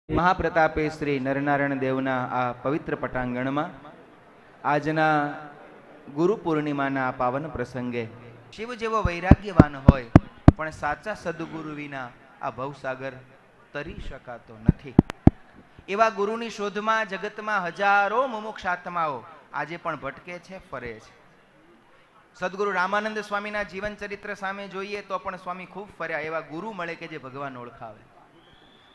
મહાપ્રતાપે શ્રી નરનારાયણ દેવના આ પવિત્ર પટાંગણમાં આજના ગુરુ પૂર્ણિમાના આ પાવન પ્રસંગે શિવ જેવો વૈરાગ્યવાન હોય પણ સાચા સદગુરુ વિના આ ભવસાગર તરી શકાતો નથી. એવા ગુરુની શોધમાં જગતમાં હજારો મુમુક્ષાત્માઓ આજે પણ ભટકે છે, ફરે છે. સદગુરુ રામાનંદ સ્વામીના જીવન ચરિત્ર સામે જોઈએ તો પણ સ્વામી ખૂબ ફર્યા. એવા ગુરુ મળે કે જે ભગવાન ઓળખાવે.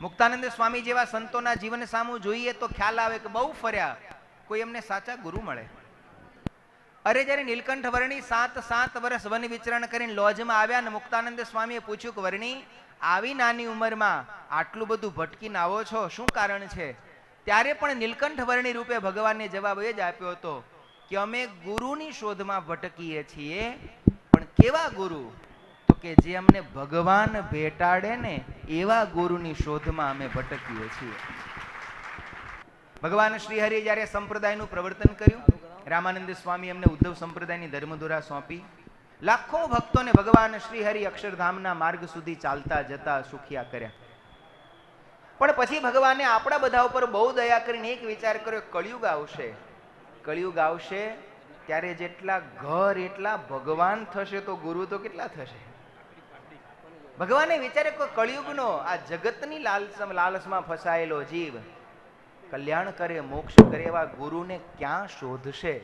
મુક્તાનંદ સ્વામી જેવા સંતોના જીવન સામું જોઈએ તો ખ્યાલ આવે કે બહુ ફર્યા, કોઈ એમને સાચા ગુરુ મળે. અરે જ્યારે નીલકંઠ વર્ણી 7 વર્ષ વન વિચરણ કરીને લોજમાં આવ્યા ને મુક્તાનંદ સ્વામીએ પૂછ્યું કે વર્ણી, આવી નાની ઉંમરમાં આટલું બધું ભટકીને આવો છો, શું કારણ છે? ત્યારે પણ નીલકંઠ વર્ણી રૂપે ભગવાનને જવાબ એ જ આપ્યો હતો કે અમે ગુરુની શોધમાં ભટકીએ છીએ, પણ કેવા ગુરુ? તો કે જે અમને ભગવાન ભેટાડે ને એવા ગુરુની શોધમાં અમે ભટકીએ છીએ. ભગવાન શ્રીહરિએ જ્યારે સંપ્રદાયનું પ્રવર્તન કર્યું, રામાનંદ સ્વામી એમને ઉદ્ધવ સંપ્રદાયની ધર્મધુરા સોંપી. લાખો ભક્તોને ભગવાન શ્રીહરિ અક્ષરધામના માર્ગ સુધી ચાલતા જતા સુખિયા કર્યા. પણ પછી ભગવાને આપણા બધા ઉપર બહુ દયા કરીને એક વિચાર કર્યો, કળિયુગ આવશે. કળિયુગ આવશે ત્યારે જેટલા ઘર એટલા ભગવાન થશે તો ગુરુ તો કેટલા થશે? ભગવાને વિચારે કે કળિયુગનો આ જગતની લાલસમાં ફસાયેલો જીવ કલ્યાણ કરે, મોક્ષ કરે એવા ગુરુને ક્યાં શોધશે?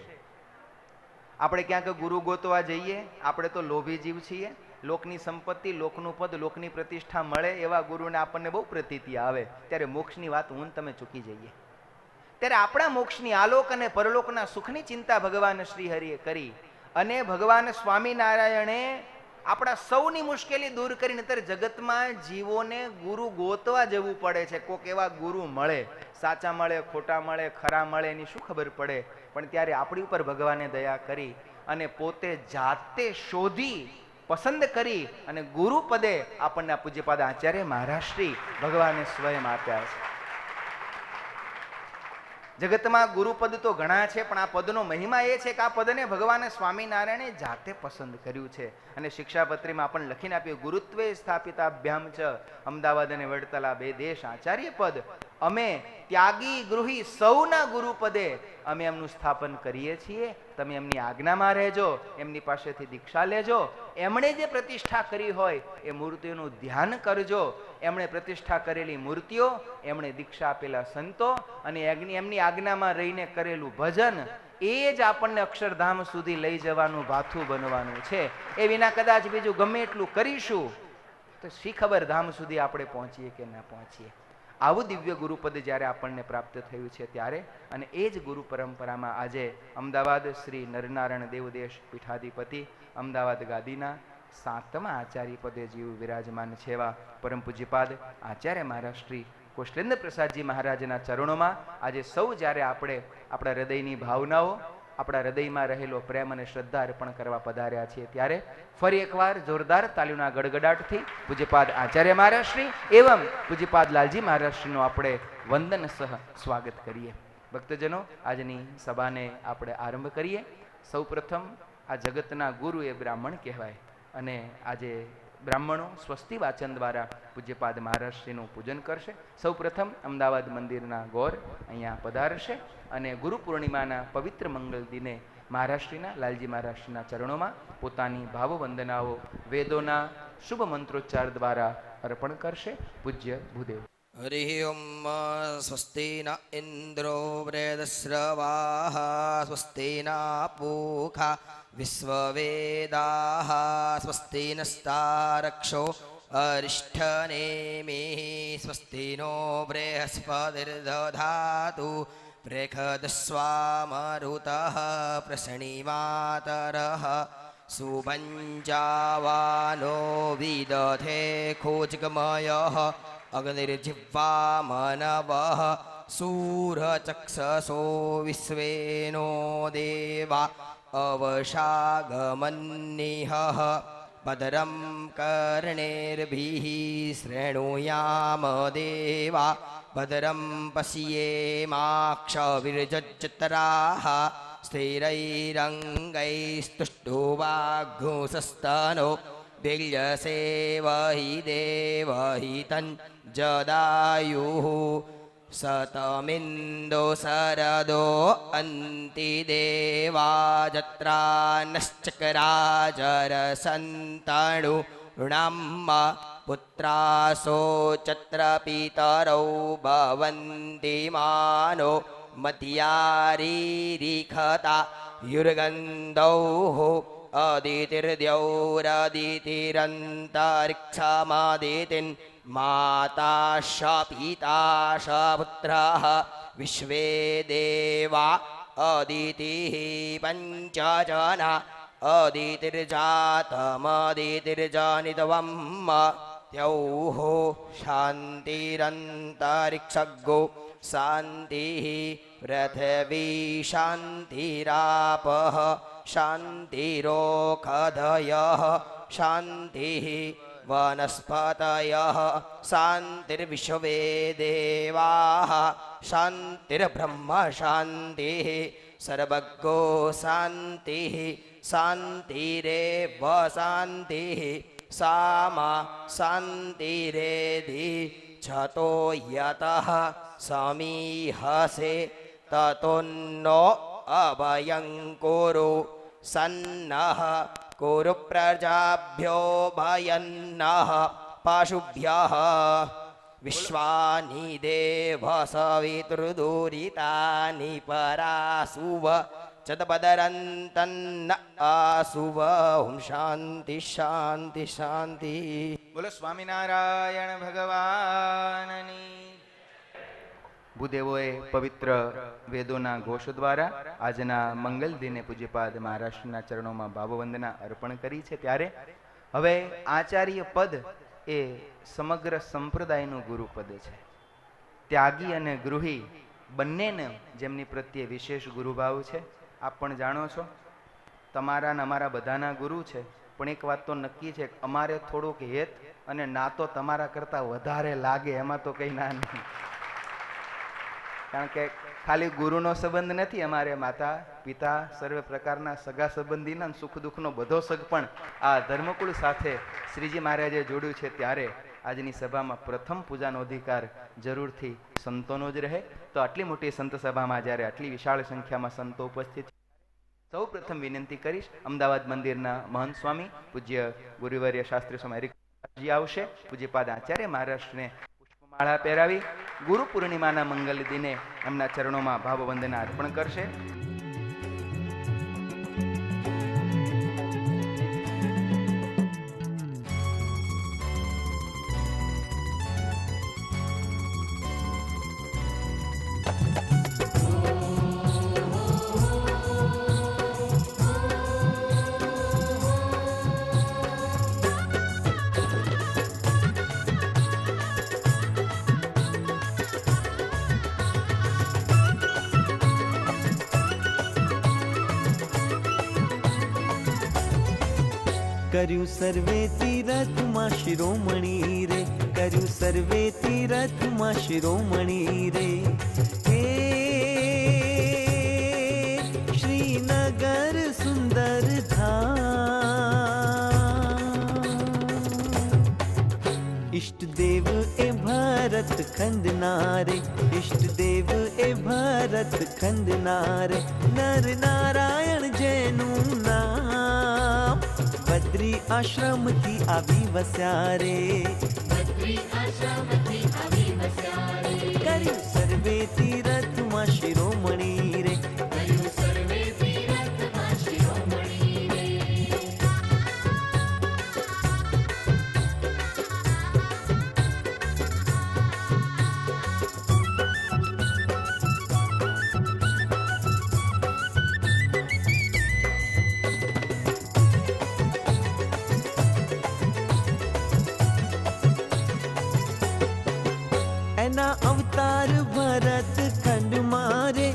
આપણે ક્યાંક ગુરુ ગોતવા જઈએ, આપણે તો લોભી જીવ છીએ. લોકની સંપત્તિ, લોકનું પદ, લોકની પ્રતિષ્ઠા મળે એવા ગુરુને આપણને બહુ પ્રતીતિ આવે. ત્યારે મોક્ષની વાત હું તમે ચૂકી જઈએ. ત્યારે આપણા મોક્ષની, આલોક અને પરલોકના સુખની ચિંતા ભગવાન શ્રીહરિએ કરી અને ભગવાન સ્વામિનારાયણે આપણા સૌની મુશ્કેલી દૂર કરીને અત્યારે જગતમાં જીવોને ગુરુ ગોતવા જવું પડે છે. કોક એવા ગુરુ મળે, સાચા મળે, ખોટા મળે, ખરા મળે એની શું ખબર પડે? પણ ત્યારે આપણી ઉપર ભગવાને દયા કરી અને પોતે જાતે શોધી પસંદ કરી અને ગુરુ પદે આપણને પૂજ્યપાદ આચાર્ય મહારાજશ્રી ભગવાને સ્વયં આપ્યા છે. જગતમાં ગુરુપદ તો ઘણા છે, પણ આ પદનો મહિમા એ છે કે આ પદને ભગવાન સ્વામિનારાયણે જાતે પસંદ કર્યું છે. અને શિક્ષાપત્રીમાં આપણને લખીને આપ્યું, ગુરુત્વે સ્થાપિતાભ્યામ ચ અમદાવાદ અને વડતાલા 2 દેશ આચાર્ય પદ. અમે ત્યાગી ગૃહી સૌના ગુરુપદે અમે એમનું સ્થાપન કરીએ છીએ. તમે એમની આજ્ઞામાં રહેજો, એમની પાસેથી દીક્ષા લેજો. એમણે જે પ્રતિષ્ઠા કરી હોય એ મૂર્તિઓનું ધ્યાન કરજો. એમણે પ્રતિષ્ઠા કરેલી મૂર્તિઓ, એમણે દીક્ષા આપેલા સંતો અને એમની આજ્ઞામાં રહીને કરેલું ભજન, એ જ આપણને અક્ષરધામ સુધી લઈ જવાનું ભાથું બનવાનું છે. એ વિના કદાચ બીજું ગમે એટલું કરીશું તો શી ખબર ધામ સુધી આપણે પહોંચીએ કે ના પહોંચીએ. આવું દિવ્ય ગુરુપદ જ્યારે આપણને પ્રાપ્ત થયું છે ત્યારે, અને એ જ ગુરુ પરંપરામાં આજે અમદાવાદ શ્રી નરનારાયણ દેવદેશ પીઠાધિપતિ અમદાવાદ ગાદીના 7મા આચાર્ય પદે જીવ વિરાજમાન છે એવા પરમ પૂજ્યપાદ આચાર્ય મહારાજ શ્રી કૌશલેન્દ્ર પ્રસાદજી મહારાજના ચરણોમાં આજે સૌ જ્યારે આપણે આપણા હૃદયની ભાવનાઓ, આપણા હૃદયમાં રહેલો પ્રેમ અને શ્રદ્ધા અર્પણ કરવા પધાર્યા છીએ, ત્યારે ફરી એકવાર જોરદાર તાલીઓના ગડગડાટથી પૂજ્યપાદ આચાર્ય મહારાજશ્રી એવં પૂજ્યપાદ લાલજી મહારાજશ્રીનું આપણે વંદન સહ સ્વાગત કરીએ. ભક્તજનો, આજની સભાને આપણે આરંભ કરીએ. સૌ પ્રથમ આ જગતના ગુરુ એ બ્રાહ્મણ કહેવાય અને આજે બ્રાહ્મણો સ્વસ્તિ વાચન દ્વારા પૂજ્યપાદ મહારાજશ્રીનું પૂજન કરશે. સૌ પ્રથમ અમદાવાદ મંદિરના ગોર અહીંયા પધારશે અને ગુરુ પૂર્ણિમાના પવિત્ર મંગલ દિને મહારાષ્ટ્રીના લાલજી મહારાષ્ટ્રીના ચરણોમાં પોતાની ભાવવંદનાઓ વેદોના શુભ મંત્રોચ્ચાર દ્વારા અર્પણ કરશે. પૂજ્ય ભૂદેવ. હરિ ઓમ. સ્વસ્તિ ન ઇન્દ્રો વૃદસ્રવાઃ સ્વસ્તિ ન પૂષા વિશ્વવેદાઃ સ્વસ્તિ નસ્તારક્ષો અરિષ્ઠનેમિः સ્વસ્તિ નો બૃહસ્પતિર્દધાતુ પ્રેખદસ્વામરુતઃ પ્રસણીમાતરઃ સુભંજાવાનો વિદધે ખોજગમયઃ અગ્નિર્જિહ્વામનવઃ શૂરચક્ષસો વિશ્વેનો દેવા અવશાગમન્નિહ ભદ્રં કર્ણેર્ભિઃ શૃણુયામ દેવા ભદ્રં પશ્યેમાક્ષવિર્જત્રાઃ સ્થિરૈરંગૈસ્તુષ્ટુવાઘુંસસ્તનો भिल्यसेवहि देवहि तञ्जदायुः સતમિંદો સરદો અંતિ દેવાજત્રાનશ્ચકરાજર સંતાણુ ઋણામ પુત્રાસો ચત્ર પિતરૌ ભવન્તિ માનો મધ્યારીરિખતા યુર્ગંધૌ અદિતિર્દ્યૌરદિતિરંતરિક્ષમાદિતિન માતા શ પિતા શ પુત્રઃ વિશ્વે દેવા અદિતિ પંચજના અદિતિર્જાતમદિતિર્જનિતવમ ત્યૌઃ શાંતિરંતરિક્ષગો શાંતિ પૃથ્વી શાંતિરાપઃ શાંતિરોખધયઃ શાંતિ વનસ્પતયઃ શાંતિર્વિશ્વે દેવાઃ શાંતિર્બ્રહ્મ શાંતિ સર્વગો શાંતિ શાંતિરેવ શાંતિ સામા શાંતિરેધિ છતો યતઃ સમીહસે તતોન્નો અભયં કુરુ સન્નઃ કુરુ પ્રજાભ્યો ભયન્નઃ પશુભ્યઃ વિશ્વાનિ દેવ સવિતૃદુરિતાનિ પરાસુવ ચદબદરંતન્ન આસુવ ઓમ શાંતિ શાંતિ શાંતિ. બોલો સ્વામિનારાયણ ભગવાનની. ભૂદેવોએ પવિત્ર વેદોના ઘોષ દ્વારા આજના મંગલ દિને પૂજ્યપાદ મહારાષ્ટ્રના ચરણોમાં ભાવવંદના અર્પણ કરી છે. ત્યારે હવે આચાર્ય પદ એ સમગ્ર સંપ્રદાયનું ગુરુપદ છે. ત્યાગી અને ગૃહી બંનેને જેમની પ્રત્યે વિશેષ ગુરુભાવ છે. આપ પણ જાણો છો, તમારા ને અમારા બધાના ગુરુ છે, પણ એક વાત તો નક્કી છે, અમારે થોડુંક હેત અને ના તો તમારા કરતાં વધારે લાગે, એમાં તો કંઈ ના નહીં. કારણ કે ખાલી ગુરુનો સંબંધ નથી, અમારે માતા પિતા સર્વે પ્રકારના સગા સંબંધીના સુખ દુઃખનો બધો સગ પણ આ ધર્મકુળ સાથે શ્રીજી મહારાજે જોડ્યું છે. ત્યારે આજની સભામાં પ્રથમ પૂજાનો અધિકાર જરૂરથી સંતોનો જ રહે. તો આટલી મોટી સંત સભામાં જ્યારે આટલી વિશાળ સંખ્યામાં સંતો ઉપસ્થિત, સૌ પ્રથમ વિનંતી કરીશ, અમદાવાદ મંદિરના મહંત સ્વામી પૂજ્ય ગુરુવર્ય શાસ્ત્રી સ્વામી હરિજી આવશે. પૂજ્યપાદ આચાર્ય મહારાષ્ટ્રને પુષ્પમાળા પહેરાવી ગુરુ પૂર્ણિમાના મંગલ દિને એમના ચરણોમાં ભાવવંદના અર્પણ કરશે. કર્યું સર્વે તીરથમાં શિરોમણી રે, કર્યું સર્વે તીરથમાં શિરોમણી રે. હે શ્રીનગર સુંદર ધામ, ઇષ્ટદેવ એ ભરત ખંડનારે, ઇષ્ટદેવ એ ભરત ખંડનારે. નર નારાયણ જેનું નામ બદ્રી આશ્રમથી આવી વસ્યા રે, કર્યું સર્વે તીરથમાં શિરોમણી રે. એના અવતાર ભરત ખંડ મારે,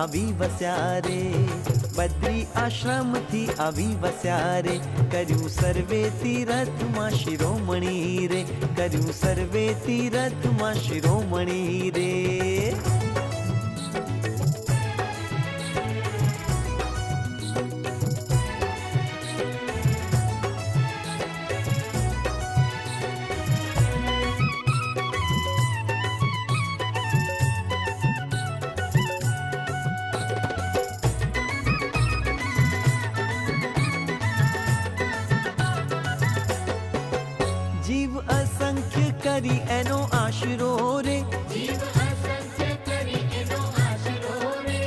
આવી વસ્યા રે, બદ્રી આશ્રમથી આવી વસ્યા રે, કર્યું સર્વે તીરથમાં શિરોમણી રે, કર્યું સર્વે તીરથમાં શિરોમણી રે. જીવ અસંખ્ય કરી એનો આશરો રે, જીવ અસંખ્ય કરી એનો આશરો રે,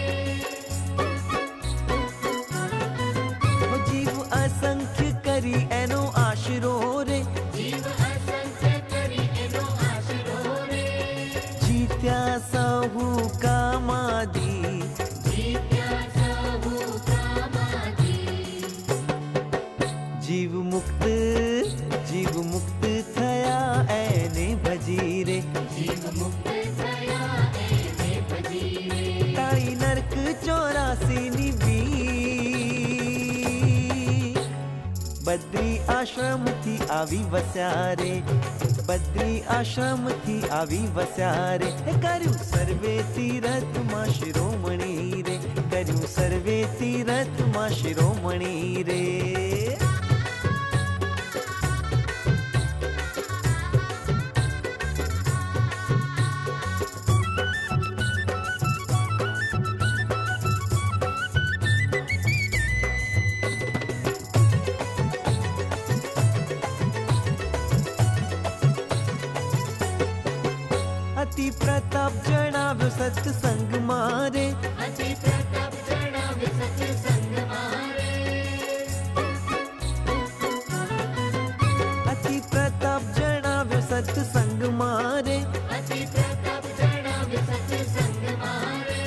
જીવ અસંખ્ય કરી એનો આશરો રે, જીવ અસંખ્ય કરી એનો આશરો રે, જીત્યા સહુ કામાદી, જીત્યા સહુ કામાદી, જીવ મુક્ત થયા એને ભજી રે, જીવ મુક્ત થયા એને ભજી રે, તાળી નરક 84 ની બી, બદ્રી આશ્રમથી આવી વસ્યા રે, બદ્રી આશ્રમથી આવી વસ્યા રે, કર્યું સર્વે તીરથમાં શિરોમણી રે, કર્યું સર્વે તીરથમાં શિરોમણી રે. અતિ પ્રતાપ જણાવ્યો સત્સંગ મારે, અતિ પ્રતાપ જણાવે સત્સંગ મારે, અતિ પ્રતાપ જણાવ્યો સત્સંગ મારે, અતિ પ્રતાપ જણાવે સત્સંગ મારે,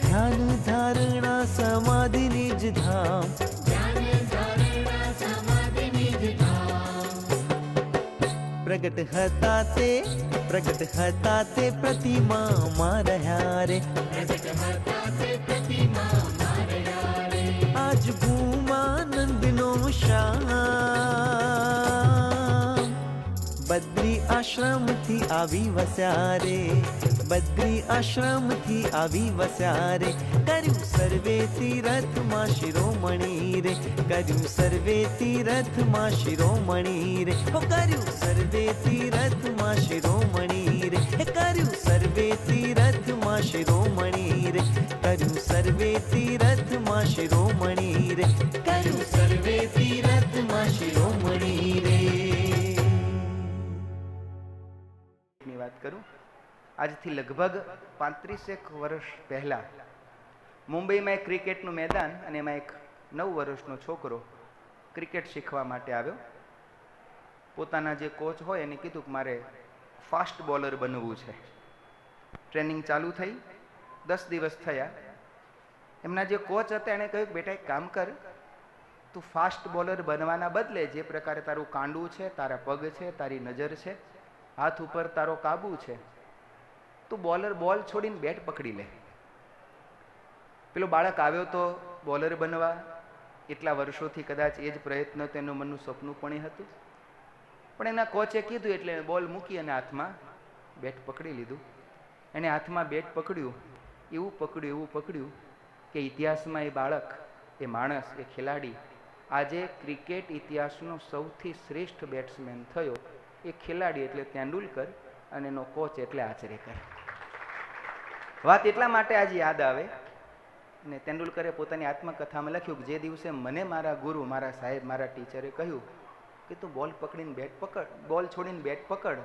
ધ્યાન ધારણા સમાધિ નિજ ધામ, ધ્યાન ધારણા સમાધિ નિજ ધામ, પ્રગટ હતા તે પ્રતિમામાં રહ્યા રે, પ્રગટ હતા તે પ્રતિમામાં રહ્યા રે, આજ ભૂમાનંદનો શ્યામ, બદ્રી આશ્રમથી આવી વસ્યા રે, બદ્રી આશ્રમથી આવી વસ્યા રે, કર્યું સર્વે તીરથમાં શિરોમણી રે, કર્યું સર્વે તીરથમાં શિરોમણી રે, હો કર્યું સર્વે તીરથમાં શિરોમણી રે, કર્યું સર્વે તીરથમાં શિરોમણી રે, કર્યું સર્વે તીરથમાં શિરોમણી રે, કર્યું સર્વે તીરથમાં શિરોમણી રે. ની વાત કરું, આજથી લગભગ 35 વર્ષ પહેલા મુંબઈમાં એક ક્રિકેટનું મેદાન, અને એમાં એક 9 વર્ષનો છોકરો ક્રિકેટ શીખવા માટે આવ્યો. પોતાના જે કોચ હોય એને કીધું કે મારે ફાસ્ટ બોલર બનવું છે. ટ્રેનિંગ ચાલુ થઈ, 10 દિવસ થયા. એમના જે કોચ હતા એણે કહ્યું કે બેટા એક કામ કર, તું ફાસ્ટ બોલર બનવાના બદલે જે પ્રકારે તારું કાંડું છે, તારા પગ છે, તારી નજર છે, હાથ ઉપર તારો કાબુ છે, તું બોલ છોડીને બેટ પકડી લે. પેલો બાળક આવ્યો તો બોલર બનવા, એટલા વર્ષોથી કદાચ એ જ પ્રયત્ન તેનું મનનું સપનું પણ હતું, પણ એના કોચે કીધું એટલે બોલ મૂકી અને હાથમાં બેટ પકડી લીધું. એને હાથમાં બેટ પકડ્યું, એવું પકડ્યું કે ઇતિહાસમાં એ બાળક, એ માણસ, એ ખેલાડી આજે ક્રિકેટ ઇતિહાસનો સૌથી શ્રેષ્ઠ બેટ્સમેન થયો. એ ખેલાડી એટલે તેંડુલકર અને એનો કોચ એટલે આચરેકર. વાત એટલા માટે આજે યાદ આવે, અને તેંડુલકરે પોતાની આત્મકથામાં લખ્યું કે જે દિવસે મને મારા ગુરુ, મારા સાહેબ, મારા ટીચરે કહ્યું કે તું બોલ પકડીને બેટ પકડ, બોલ છોડીને બેટ પકડ,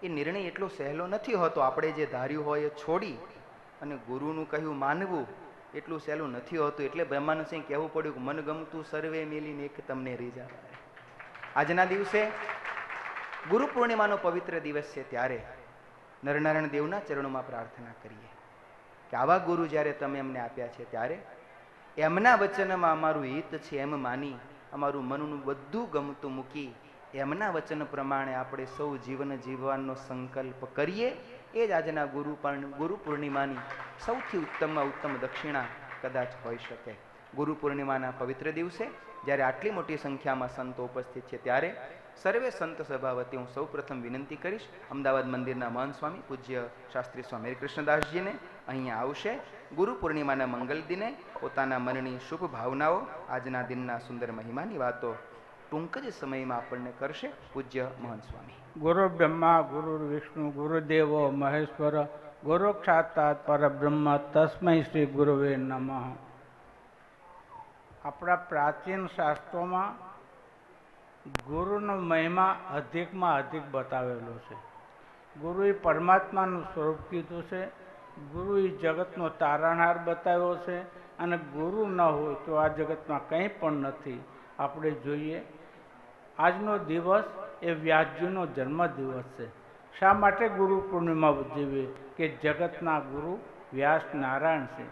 એ નિર્ણય એટલો સહેલો નથી હોતો. આપણે જે ધાર્યું હોય એ છોડી અને ગુરુનું કહ્યું માનવું એટલું સહેલું નથી હોતું. એટલે બ્રહ્માનંદસિંહ કહેવું પડ્યું કે મન ગમતું સર્વે મેલીને એક તમને રીઝા. આજના દિવસે ગુરુ પૂર્ણિમાનો પવિત્ર દિવસ છે, ત્યારે નરનારાયણ દેવના ચરણોમાં પ્રાર્થના કરીએ કે આવા ગુરુ જ્યારે તમે અમને આપ્યા છે, ત્યારે એમના વચનમાં અમારું હિત છે એમ માની, અમારું મનનું બધું ગમતું મૂકી એમના વચન પ્રમાણે આપણે સૌ જીવન જીવવાનો સંકલ્પ કરીએ. એ જ આજના ગુરુ પૂર્ણિમાની સૌથી ઉત્તમમાં ઉત્તમ દક્ષિણા કદાચ હોઈ શકે. ગુરુ પૂર્ણિમાના પવિત્ર દિવસે જ્યારે આટલી મોટી સંખ્યામાં સંતો ઉપસ્થિત છે ત્યારે સર્વે સંત સભા વતી હું સૌ પ્રથમ વિનંતી કરીશ, અમદાવાદ મંદિરના મહંત સ્વામી પૂજ્ય શાસ્ત્રી સ્વામી હરિકૃષ્ણદાસજીને અહીંયા આવશે. ગુરુ પૂર્ણિમાના મંગલ દિને પોતાના મનની શુભ ભાવનાઓ, આજના દિનના સુંદર મહિમાની વાતો ટૂંક જ સમયમાં આપણને કરશે પૂજ્ય મહંત સ્વામી. ગુરુ બ્રહ્મા ગુરુ વિષ્ણુ ગુરુદેવો મહેશ્વર ગુરુ સાક્ષાત પરબ્રહ્મ તસ્મૈ શ્રી ગુરુવે નમઃ. આપણા પ્રાચીન શાસ્ત્રોમાં ગુરુનો મહિમા અધિકમાં અધિક બતાવેલો છે. ગુરુ એ પરમાત્માનું સ્વરૂપ કીધું છે. ગુરુ એ જગતનો તારણહાર બતાવ્યો છે અને ગુરુ ન હોય તો આ જગતમાં કંઈ પણ નથી. આપણે જોઈએ આજનો દિવસ એ વ્યાસજીનો જન્મદિવસ છે. શા માટે ગુરુ પૂર્ણિમા ઉજવીએ? કે જગતના ગુરુ વ્યાસ નારાયણ છે,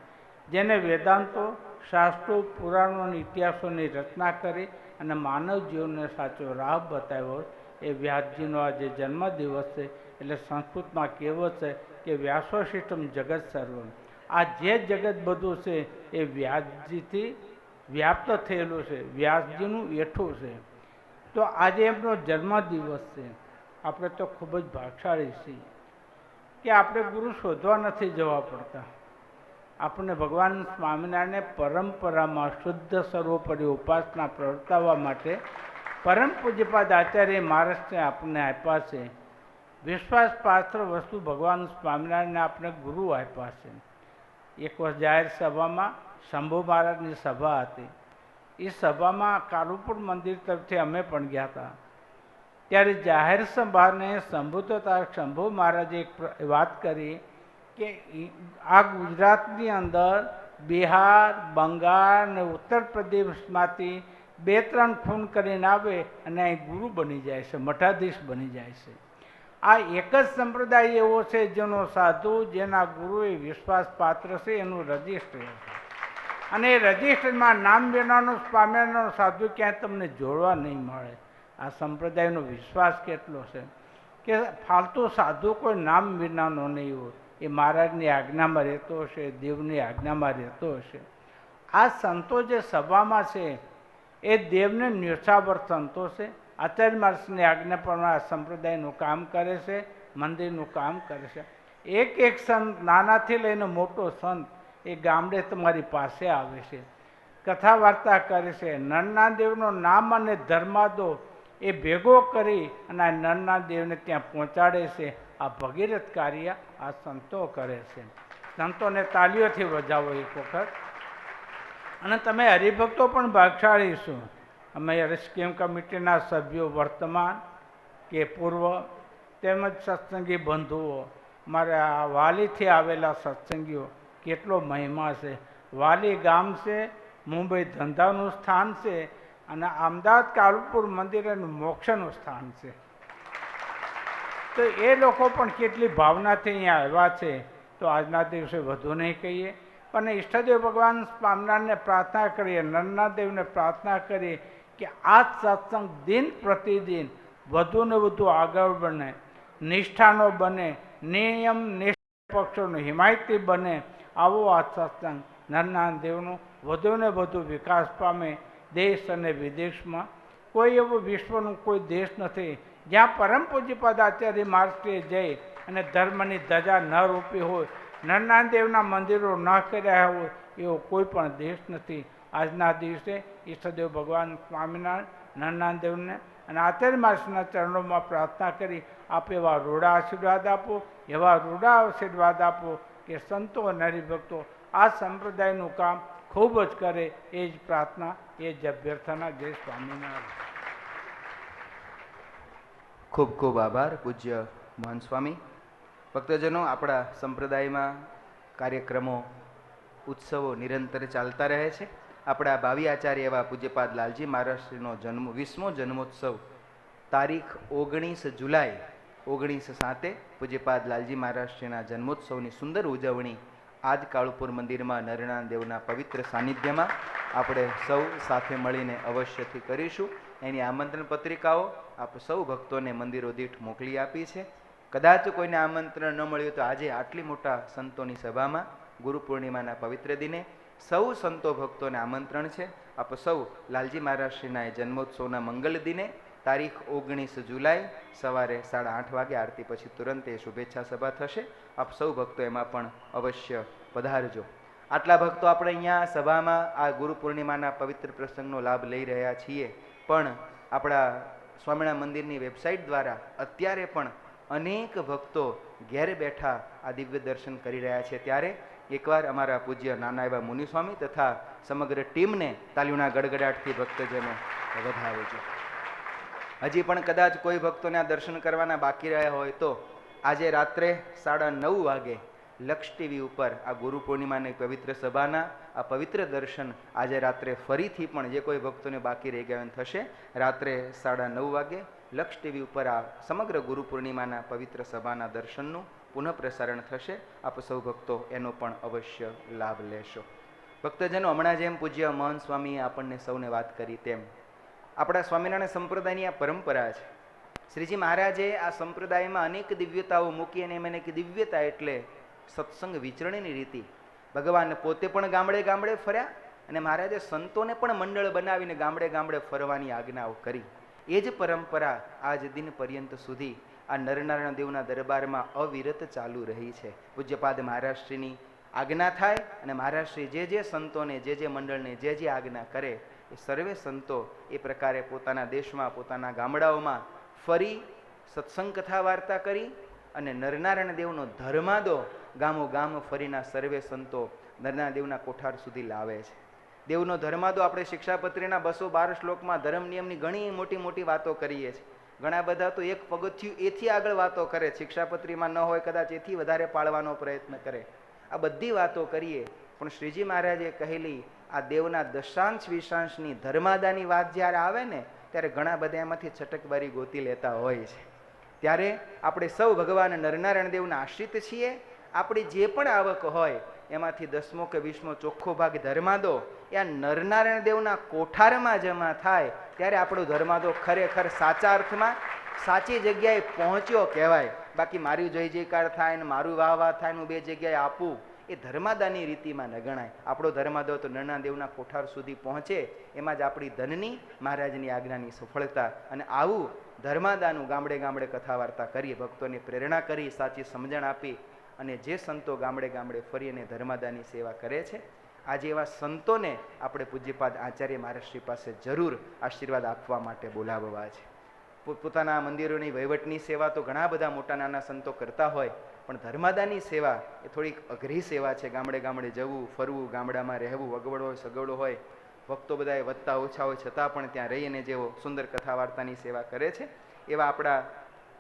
જેને વેદાંતો શાસ્ત્રો પુરાણોની ઇતિહાસોની રચના કરી અને માનવ જીવનને સાચો રાહ બતાવ્યો. એ વ્યાસજીનો આજે જન્મદિવસ છે. એટલે સંસ્કૃતમાં કહેવત છે કે વ્યાસોશિષ્ટમ જગત સર્વમ. આ જે જગત બધું છે એ વ્યાસજીથી વ્યાપ્ત થયેલું છે, વ્યાસજીનું એઠું છે. તો આજે એમનો જન્મદિવસ છે. આપણે તો ખૂબ જ ભાગશાળી છીએ કે આપણે ગુરુ શોધવા નથી જવા પડતા. આપણને ભગવાન સ્વામિનારાયણને પરંપરામાં શુદ્ધ સર્વોપરી ઉપાસના પ્રવર્તાવવા માટે પરમ પૂજ્યપાદ આચાર્ય મહારાજને આપણને આપ્યા છે. વિશ્વાસપાત્ર વસ્તુ ભગવાન સ્વામિનારાયણને આપણે ગુરુ આપ્યા છે. એક વર્ષ જાહેર સભામાં શંભુ મહારાજની સભા હતી. એ સભામાં કાલુપુર મંદિર તરફથી અમે પણ ગયા હતા. ત્યારે જાહેર સભાને સંબોધતા શંભુ મહારાજે એક વાત કરી કે આ ગુજરાતની અંદર બિહાર, બંગાળ અને ઉત્તર પ્રદેશમાંથી 2-3 ખૂન કરીને આવે અને અહીં ગુરુ બની જાય છે, મઠાધીશ બની જાય છે. આ એક જ સંપ્રદાય એવો છે જેનો સાધુ, જેના ગુરુ એ વિશ્વાસપાત્ર છે, એનું રજિસ્ટર છે. અને એ રજિસ્ટરમાં નામ વિનાનો સ્વામિનારાયણનો સાધુ ક્યાંય તમને જોડવા નહીં મળે. આ સંપ્રદાયનો વિશ્વાસ કેટલો છે કે ફાલતુ સાધુ કોઈ નામ વિનાનો નહીં હોય. એ મહારાજની આજ્ઞામાં રહેતો હશે, દેવની આજ્ઞામાં રહેતો હશે. આ સંતો જે સભામાં છે એ દેવને ન્યોછાવર સંતો છે. આચાર્ય મહારાજની આજ્ઞા પ્રમાણે આ સંપ્રદાયનું કામ કરે છે, મંદિરનું કામ કરે છે. એક સંત, નાનાથી લઈને મોટો સંત, એ ગામડે તમારી પાસે આવે છે, કથા વાર્તા કરે છે. નરના દેવનો નામ અને ધર્માદો એ ભેગો કરી અને આ નરના દેવને ત્યાં પહોંચાડે છે. આ ભગીરથ કાર્ય આ સંતો કરે છે. સંતોને તાલીઓથી વજાવો એક વખત. અને તમે હરિભક્તો પણ ભાગશાળી છો. અમે સ્કીમ કમિટીના સભ્યો વર્તમાન કે પૂર્વ, તેમજ સત્સંગી બંધુઓ, મારા વાલીથી આવેલા સત્સંગીઓ, કેટલો મહિમા છે. વાલી ગામ છે, મુંબઈ ધંધાનું સ્થાન છે અને અમદાવાદ કાલુપુર મંદિર એનું મોક્ષનું સ્થાન છે. તો એ લોકો પણ કેટલી ભાવનાથી અહીંયા આવ્યા છે. તો આજના દિવસે વધુ નહીં કહીએ, પણ ઈષ્ટદેવ ભગવાન સ્વામિનારાયણને પ્રાર્થના કરીએ, નરના દેવને પ્રાર્થના કરીએ કે આ સત્સંગ દિન પ્રતિદિન વધુ ને વધુ આગળ બને, નિષ્ઠાનો બને, નિયમ નિષ્ઠ પક્ષોનો હિમાયતી બને. આવો આ સત્સંગ નરના દેવનો વધુ ને વધુ વિકાસ પામે. દેશ અને વિદેશમાં કોઈ એવો વિશ્વનું કોઈ દેશ નથી જ્યાં પરમ પૂજ્યપાદ આચાર્ય મહારાજે જઈ અને ધર્મની ધજા ન રોપી હોય, નરના દેવના મંદિરો ન કર્યા હોય એવો કોઈ પણ દેશ નથી. આજના દિવસે ઈષ્ટદેવ ભગવાન સ્વામિનારાયણ, નરના દેવને અને આચાર્ય મહારાજના ચરણોમાં પ્રાર્થના કરી આપ એવા રૂડા આશીર્વાદ આપો, એવા રૂડા આશીર્વાદ આપો કે સંતો અને હરિભક્તો આ સંપ્રદાયનું કામ ખૂબ જ કરે. એ જ પ્રાર્થના, એ જ અભ્યર્થના. જય સ્વામિનારાયણ. ખૂબ ખૂબ આભાર પૂજ્ય મહંત સ્વામી. ભક્તજનો, આપણા સંપ્રદાયમાં કાર્યક્રમો, ઉત્સવો નિરંતર ચાલતા રહે છે. આપણા ભાવિ આચાર્ય એવા પૂજ્યપાદ લાલજી મહારાજનો 20મો જન્મોત્સવ તારીખ 19 જુલાઈ 1907 પૂજ્યપાદ લાલજી મહારાજના જન્મોત્સવની સુંદર ઉજવણી આજ કાળુપુર મંદિરમાં નરના દેવના પવિત્ર સાનિધ્યમાં આપણે સૌ સાથે મળીને અવશ્યથી કરીશું. એની આમંત્રણ પત્રિકાઓ આપ સૌ ભક્તોને મંદિરો દીઠ મોકલી આપી છે. કદાચ કોઈને આમંત્રણ ન મળ્યું તો આજે આટલી મોટા સંતોની સભામાં ગુરુ પૂર્ણિમાના પવિત્ર દિને સૌ સંતો ભક્તોને આમંત્રણ છે. આપ સૌ લાલજી મહારાજશ્રીના જન્મોત્સવના મંગલ દિને તારીખ 19 જુલાઈ સવારે 8:30 વાગે આરતી પછી તુરંત એ શુભેચ્છા સભા થશે. આપ સૌ ભક્તો એમાં પણ અવશ્ય પધારજો. આટલા ભક્તો આપણે અહીંયા સભામાં આ ગુરુ પૂર્ણિમાના પવિત્ર પ્રસંગનો લાભ લઈ રહ્યા છીએ, પણ આપણા સ્વામિનારાયણ મંદિરની વેબસાઇટ દ્વારા અત્યારે પણ અનેક ભક્તો ઘેર બેઠા આ દિવ્ય દર્શન કરી રહ્યા છે. ત્યારે એકવાર અમારા પૂજ્ય નાના એવા મુનિસ્વામી તથા સમગ્ર ટીમને તાલીઓના ગડગડાટથી ભક્તજનો વધાવજો. હજી પણ કદાચ કોઈ ભક્તોને આ દર્શન કરવાના બાકી રહ્યા હોય તો આજે રાત્રે 9:30 વાગે લક્ષ ટીવી ઉપર આ ગુરુ પૂર્ણિમાની પવિત્ર સભાના આ પવિત્ર દર્શન આજે રાત્રે ફરીથી પણ જે કોઈ ભક્તોને બાકી રહી ગયા થશે. રાત્રે 9:30 વાગે લક્ષ ટીવી ઉપર આ સમગ્ર ગુરુ પૂર્ણિમાના પવિત્ર સભાના દર્શનનું પુનઃ પ્રસારણ થશે. આપ સૌ ભક્તો એનો પણ અવશ્ય લાભ લેશો. ભક્તજનો, હમણાં જેમ પૂજ્ય મહંત સ્વામીએ આપણને સૌને વાત કરી તેમ આપણા સ્વામિનારાયણ સંપ્રદાયની આ પરંપરા છે. શ્રીજી મહારાજે આ સંપ્રદાયમાં અનેક દિવ્યતાઓ મૂકી અને એમ કે દિવ્યતા એટલે સત્સંગ વિચરણની રીતિ. ભગવાન પોતે પણ ગામડે ગામડે ફર્યા અને મહારાજે સંતોને પણ મંડળ બનાવીને ગામડે ગામડે ફરવાની આજ્ઞાઓ કરી. એ જ પરંપરા આજ દિન પર્યંત સુધી આ નરનારાયણ દેવના દરબારમાં અવિરત ચાલુ રહી છે. પૂજ્યપાદ મહારાજશ્રીની આજ્ઞા થાય અને મહારાજશ્રી જે સંતોને જે મંડળને જે આજ્ઞા કરે એ સર્વે સંતો એ પ્રકારે પોતાના દેશમાં પોતાના ગામડાઓમાં ફરી સત્સંગ કથા વાર્તા કરી અને નરનારાયણ દેવનો ધર્માદો ગામો ગામ ફરીના સર્વે સંતો નરનારાયણ દેવના કોઠાર સુધી લાવે છે. દેવનો ધર્માદો આપણે શિક્ષાપત્રીના 212 શ્લોકમાં ધર્મ નિયમની ઘણી મોટી મોટી વાતો કરીએ છીએ. ઘણા બધા તો એક પગથિયું એથી આગળ વાતો કરે, શિક્ષાપત્રીમાં ન હોય કદાચ એથી વધારે પાળવાનો પ્રયત્ન કરે. આ બધી વાતો કરીએ પણ શ્રીજી મહારાજે કહેલી આ દેવના દશાંશ વિશાંશની ધર્માદાની વાત જ્યારે આવે ને ત્યારે ઘણા બધા એમાંથી છટકબારી ગોતી લેતા હોય છે. ત્યારે આપણે સૌ ભગવાન નરનારાયણ દેવના આશ્રિત છીએ. આપણી જે પણ આવક હોય એમાંથી 10મો કે 20મો ચોખ્ખો ભાગ ધર્માદો એ આ નરનારાયણ દેવના કોઠારમાં જમા થાય ત્યારે આપણો ધર્માદો ખરેખર સાચા અર્થમાં સાચી જગ્યાએ પહોંચ્યો કહેવાય. બાકી મારી જય જયકાર થાય ને મારું વાહ વાહ થાય હું બે જગ્યાએ આપું એ ધર્માદાની રીતિમાં ન ગણાય. આપણો ધર્માદો તો નરનારાયણ દેવના કોઠાર સુધી પહોંચે એમાં જ આપણી ધનની મહારાજની આજ્ઞાની સફળતા. અને આવું ધર્માદાનું ગામડે ગામડે કથા વાર્તા કરીએ, ભક્તોને પ્રેરણા કરી, સાચી સમજણ આપી અને જે સંતો ગામડે ગામડે ફરી અને ધર્માદાની સેવા કરે છે આજે એવા સંતોને આપણે પૂજ્યપાદ આચાર્ય મહારાજશ્રી પાસે જરૂર આશીર્વાદ આપવા માટે બોલાવવા છે. પોતાના મંદિરોની વહીવટની સેવા તો ઘણા બધા મોટા નાના સંતો કરતા હોય, પણ ધર્માદાની સેવા એ થોડીક અઘરી સેવા છે. ગામડે ગામડે જવું, ફરવું, ગામડામાં રહેવું, અગવડ હોય સગવડો હોય, ભક્તો બધા વધતા ઓછા હોય છતાં પણ ત્યાં રહીને જેવો સુંદર કથા વાર્તાની સેવા કરે છે એવા આપણા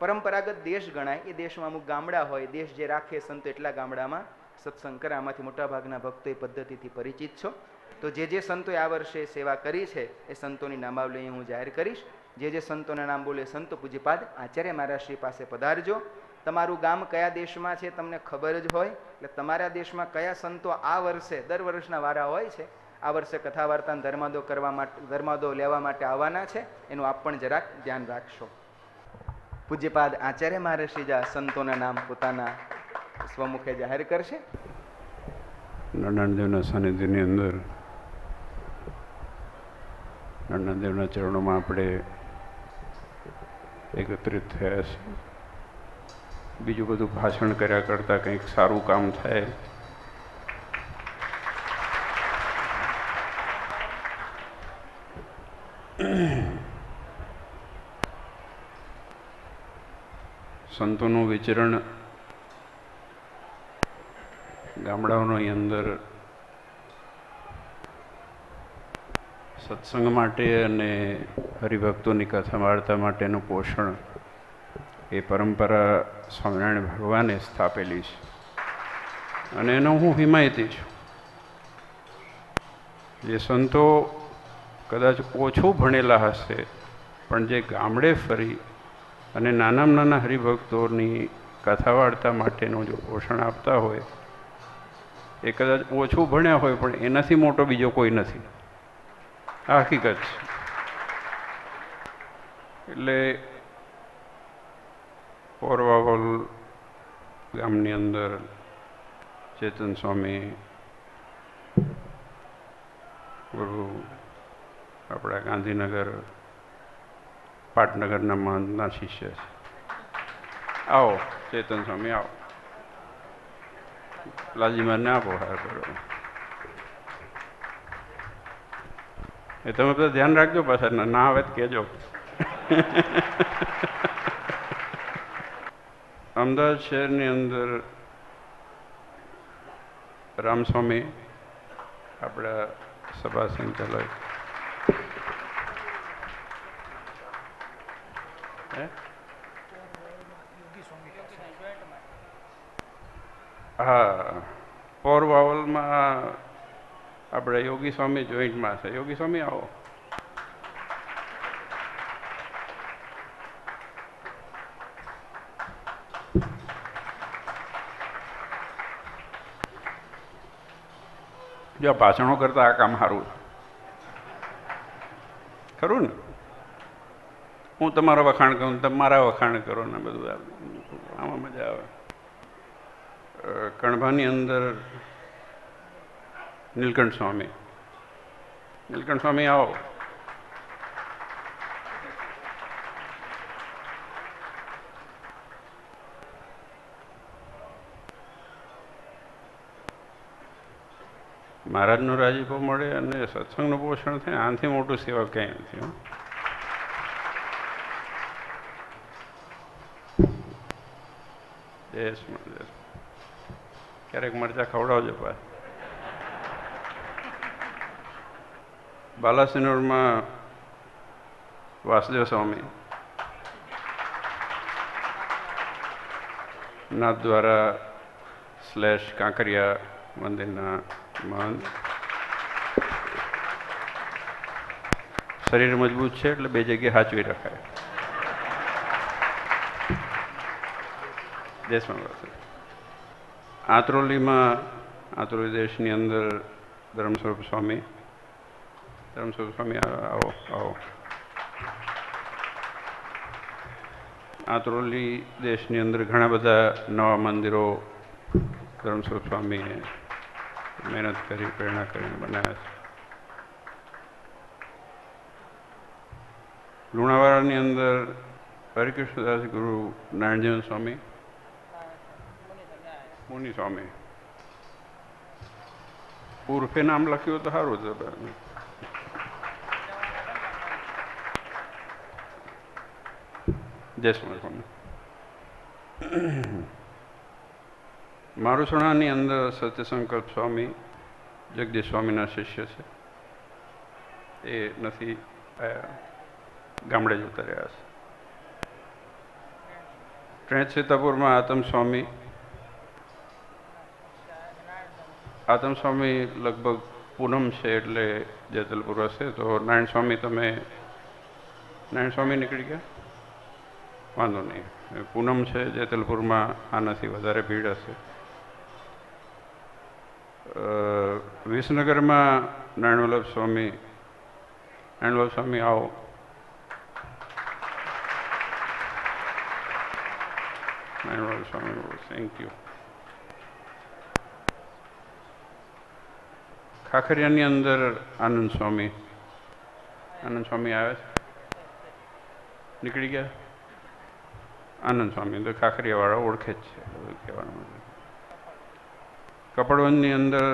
પરંપરાગત દેશ ગણાય. એ દેશમાં અમુક ગામડા હોય, દેશ જે રાખે સંતો એટલા ગામડામાં સત્સંગ કરે. આમાંથી મોટાભાગના ભક્તો એ પદ્ધતિથી પરિચિત છો. તો જે સંતોએ આ વર્ષે સેવા કરી છે એ સંતોની નામાવલી હું જાહેર કરીશ. જે સંતોના નામ બોલે સંતો પૂજ્યપાદ આચાર્ય મહારાજશ્રી પાસે પધારજો. તમારું ગામ કયા દેશમાં છે તમને ખબર જ હોય એટલે તમારા દેશમાં કયા સંતો આ વર્ષે, દર વર્ષના વારા હોય છે, આ વર્ષે કથા વાર્તા ધર્માદો કરવા માટે, ધર્માદો લેવા માટે આવવાના છે એનું આપ પણ જરાક ધ્યાન રાખશો. પૂજ્યપાદ આચાર્ય મહારાજશ્રી જા સંતોના નામ પોતાના સ્વમુખે જાહેર કરશે. નરનારાયણ દેવના સાનિધ્યની અંદર નરનારાયણ દેવના ચરણોમાં આપણે એકત્રિત થયા છે. બીજું બધું ભાષણ કર્યા કરતાં કંઈક સારું કામ થાય સંતોનું વિચરણ ગામડાઓની અંદર સત્સંગ માટે અને હરિભક્તોની કથા વાર્તા માટેનું પોષણ એ પરંપરા સ્વામિનારાયણ ભગવાને સ્થાપેલી છે અને એનો હું હિમાયતી છું. જે સંતો કદાચ ઓછું ભણેલા હશે પણ જે ગામડે ફરી અને નાનામાં નાના હરિભક્તોની કથા વાર્તા માટેનું જો પોષણ આપતા હોય એ કદાચ ઓછું ભણ્યા હોય પણ એનાથી મોટો બીજો કોઈ નથી. આ હકીકત છે. એટલે પોરવાવલ ગામની અંદર ચેતન સ્વામી ગુરુ આપણા ગાંધીનગર પાટનગરના મહંતના શિષ્ય છે. આવો ચેતન સ્વામી આવો. લાલજીમાને આપો હાર કરો. એ તમે બધા ધ્યાન રાખજો, પાછા ના આવે તો કહેજો. અમદાવાદ શહેરની અંદર રામસ્વામી આપણા સભા સંચાલક હા, પોરવાવલમાં આપણે યોગી સ્વામી જોઈન્ટમાં છે. યોગી સ્વામી આવો. જો ભાષણો કરતા આ કામ સારું ખરું ને. હું તમારા વખાણ કરું, તમારા વખાણ કરો ને બધું આમાં મજા આવે. કણભાની અંદર નીલકંઠ સ્વામી. નીલકંઠ સ્વામી આવો. મહારાજનો રાજીપો મળે અને સત્સંગનું પોષણ થાય, આનાથી મોટું સેવા ક્યાંય નથી. ક્યારેક મરચા ખવડાવજો પાછ. બાલાસિનોરમાં વાસુદેવ સ્વામી નાથદ્વારા / કાંકરિયા મંદિરના મહંત. શરીર મજબૂત છે એટલે બે જગ્યાએ હાચવી રખાય. આંત્રોલીમાં આંત્રોલી દેશની અંદર ધર્મસ્વરૂપ સ્વામી. ધર્મસ્વરૂપ સ્વામી આવો આવો. આંત્રોલી દેશની અંદર ઘણા બધા નવા મંદિરો ધર્મસ્વરૂપ સ્વામીએ મહેનત કરી, પ્રેરણા કરીને બનાવ્યા છે. લુણાવાડાની અંદર હરિકૃષ્ણદાસ ગુરુ નારાયણજીવન સ્વામી, મુનિ સ્વામી. ઉર્ફે નામ લખ્યું તો સારું છે. જય સ્વામી. મારુસણાની અંદર સત્યસંકલ્પ સ્વામી જગદીશ સ્વામીના શિષ્ય છે. એ નથી ગામડે જ ઉતર્યા છે. ટ્રેચ સીતાપુરમાં આતમ સ્વામી. આતમ સ્વામી લગભગ પૂનમ છે એટલે જેતલપુર હશે. તો નારાયણ સ્વામી, તમે નારાયણ સ્વામી નીકળી ગયા, વાંધો નહીં. પૂનમ છે જેતલપુરમાં, આનાથી વધારે ભીડ હશે. વિસનગરમાં નારાયણવલ્લભ સ્વામી. નારાયણવલ્લભ સ્વામી આવો. નારાયણવલ્લભ સ્વામી, થેન્ક યુ. ખાખરિયાની અંદર આનંદ સ્વામી. આનંદ સ્વામી આવે છે, નીકળી ગયા. આનંદ સ્વામી તો ખાખરિયાવાળા ઓળખે જ છે કહેવાનું. કપડવંજની અંદર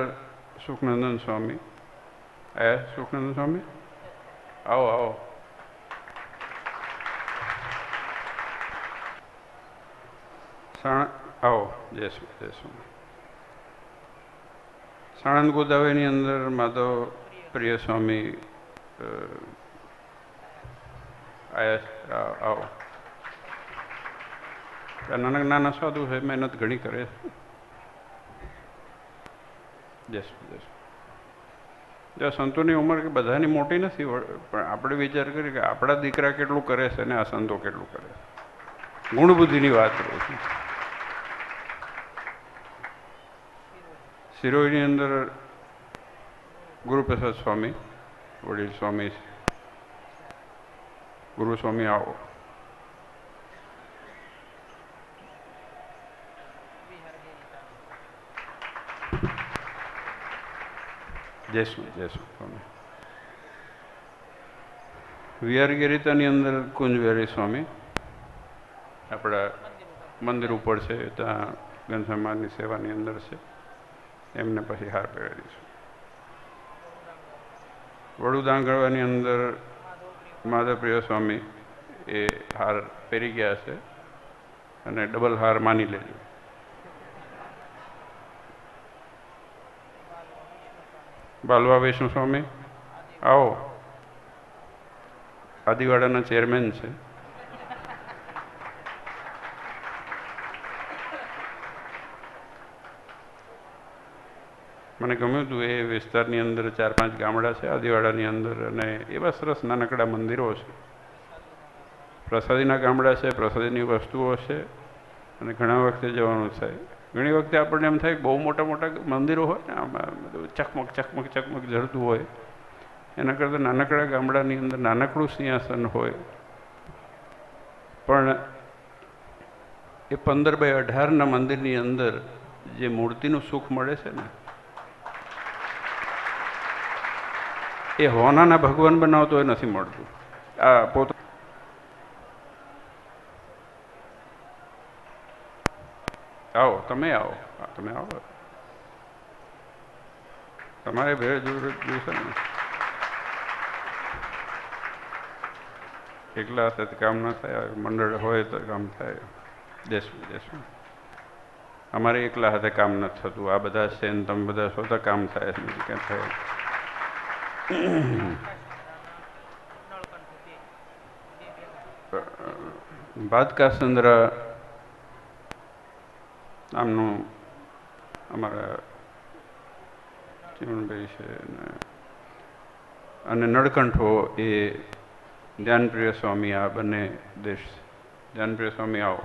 સુખનંદન સ્વામી આવ્યા. સુખનંદન સ્વામી આવો આવો. આવો. જય સ્વામી. સાણંદ ગોદાવરીની અંદર માધવ પ્રિય સ્વામી આવ્યા. આવો. નાના નાના સાધુ છે, મહેનત ઘણી કરે છે. જય સંતોની ઉંમર કે બધાની મોટી નથી, પણ આપણે વિચાર કરીએ કે આપણા દીકરા કેટલું કરે છે ને આ સંતો કેટલું કરે છે. ગુણ બુદ્ધિની વાત કરું છું. સિરોહીની અંદર ગુરુપ્રસાદ સ્વામી વડીલ સ્વામી છે. ગુરુ સ્વામી આવો. જય સ્વામી. વિહારગીરીતાની અંદર કુંજવિહારી સ્વામી આપણા મંદિર ઉપર છે, ત્યાં ઘનશ્યામાની સેવાની અંદર છે, એમને પછી હાર પહેરાવી દઈશું. વડુદાંગળવાની અંદર માધવપ્રિય સ્વામી એ હાર પહેરી ગયા છે અને ડબલ હાર માની લેજો. બાલવા વિષ્ણુ સ્વામી આવો, આદિવાડાના ચેરમેન છે. મને ગમ્યું હતું એ વિસ્તારની અંદર 4-5 ગામડા છે આદિવાડાની અંદર, અને એવા સરસ નાનકડા મંદિરો છે, પ્રસાદીના ગામડા છે, પ્રસાદીની વસ્તુઓ છે, અને ઘણા વખતે જવાનું થાય. ઘણી વખતે આપણને એમ થાય કે બહુ મોટા મોટા મંદિરો હોય ને, આમાં બધું ચકમક ચકમક ચકમક ઝરતું હોય, એના કરતાં નાનકડા ગામડાની અંદર નાનકડું સિંહાસન હોય, પણ એ 15x18ના મંદિરની અંદર જે મૂર્તિનું સુખ મળે છે ને, એ હોનાના ભગવાન બનાવતો એ નથી મળતું. આ પોતે આવો, તમે આવો, તમે આવો, તમારે ભેળ જોઈશે ને. એકલા હાથે કામ ના થાય, મંડળ હોય તો કામ થાય. દેશમાં અમારે એકલા હાથે કામ નથી થતું. આ બધા છે ને તમે બધા છો તો કામ થાય છે, બીજું ક્યાં થાય. ભાતકાસંદ્ર નામનું અમારા ચીમણભાઈ છે, અને નળકંઠો એ ધ્યાનપ્રિય સ્વામી, આ બંને દેશ. ધ્યાનપ્રિય સ્વામી આવો.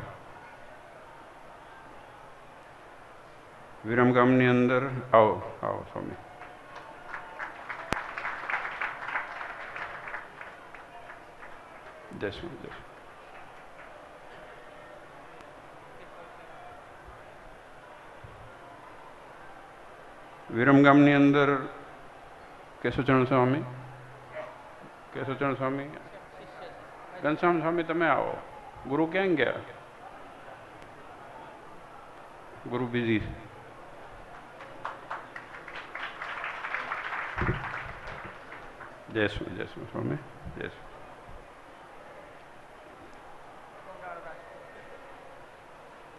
વિરમગામની અંદર આવો, આવો સ્વામી. જય શ્રી જય. વિરમગામની અંદર કેશુચરણ સ્વામી, કેશુચરણ સ્વામી, ઘનશ્યામ સ્વામી તમે આવો. ગુરુ ક્યાં ગયા? ગુરુ બીજી. જય શ્રી સ્વામી, જય શ્રી.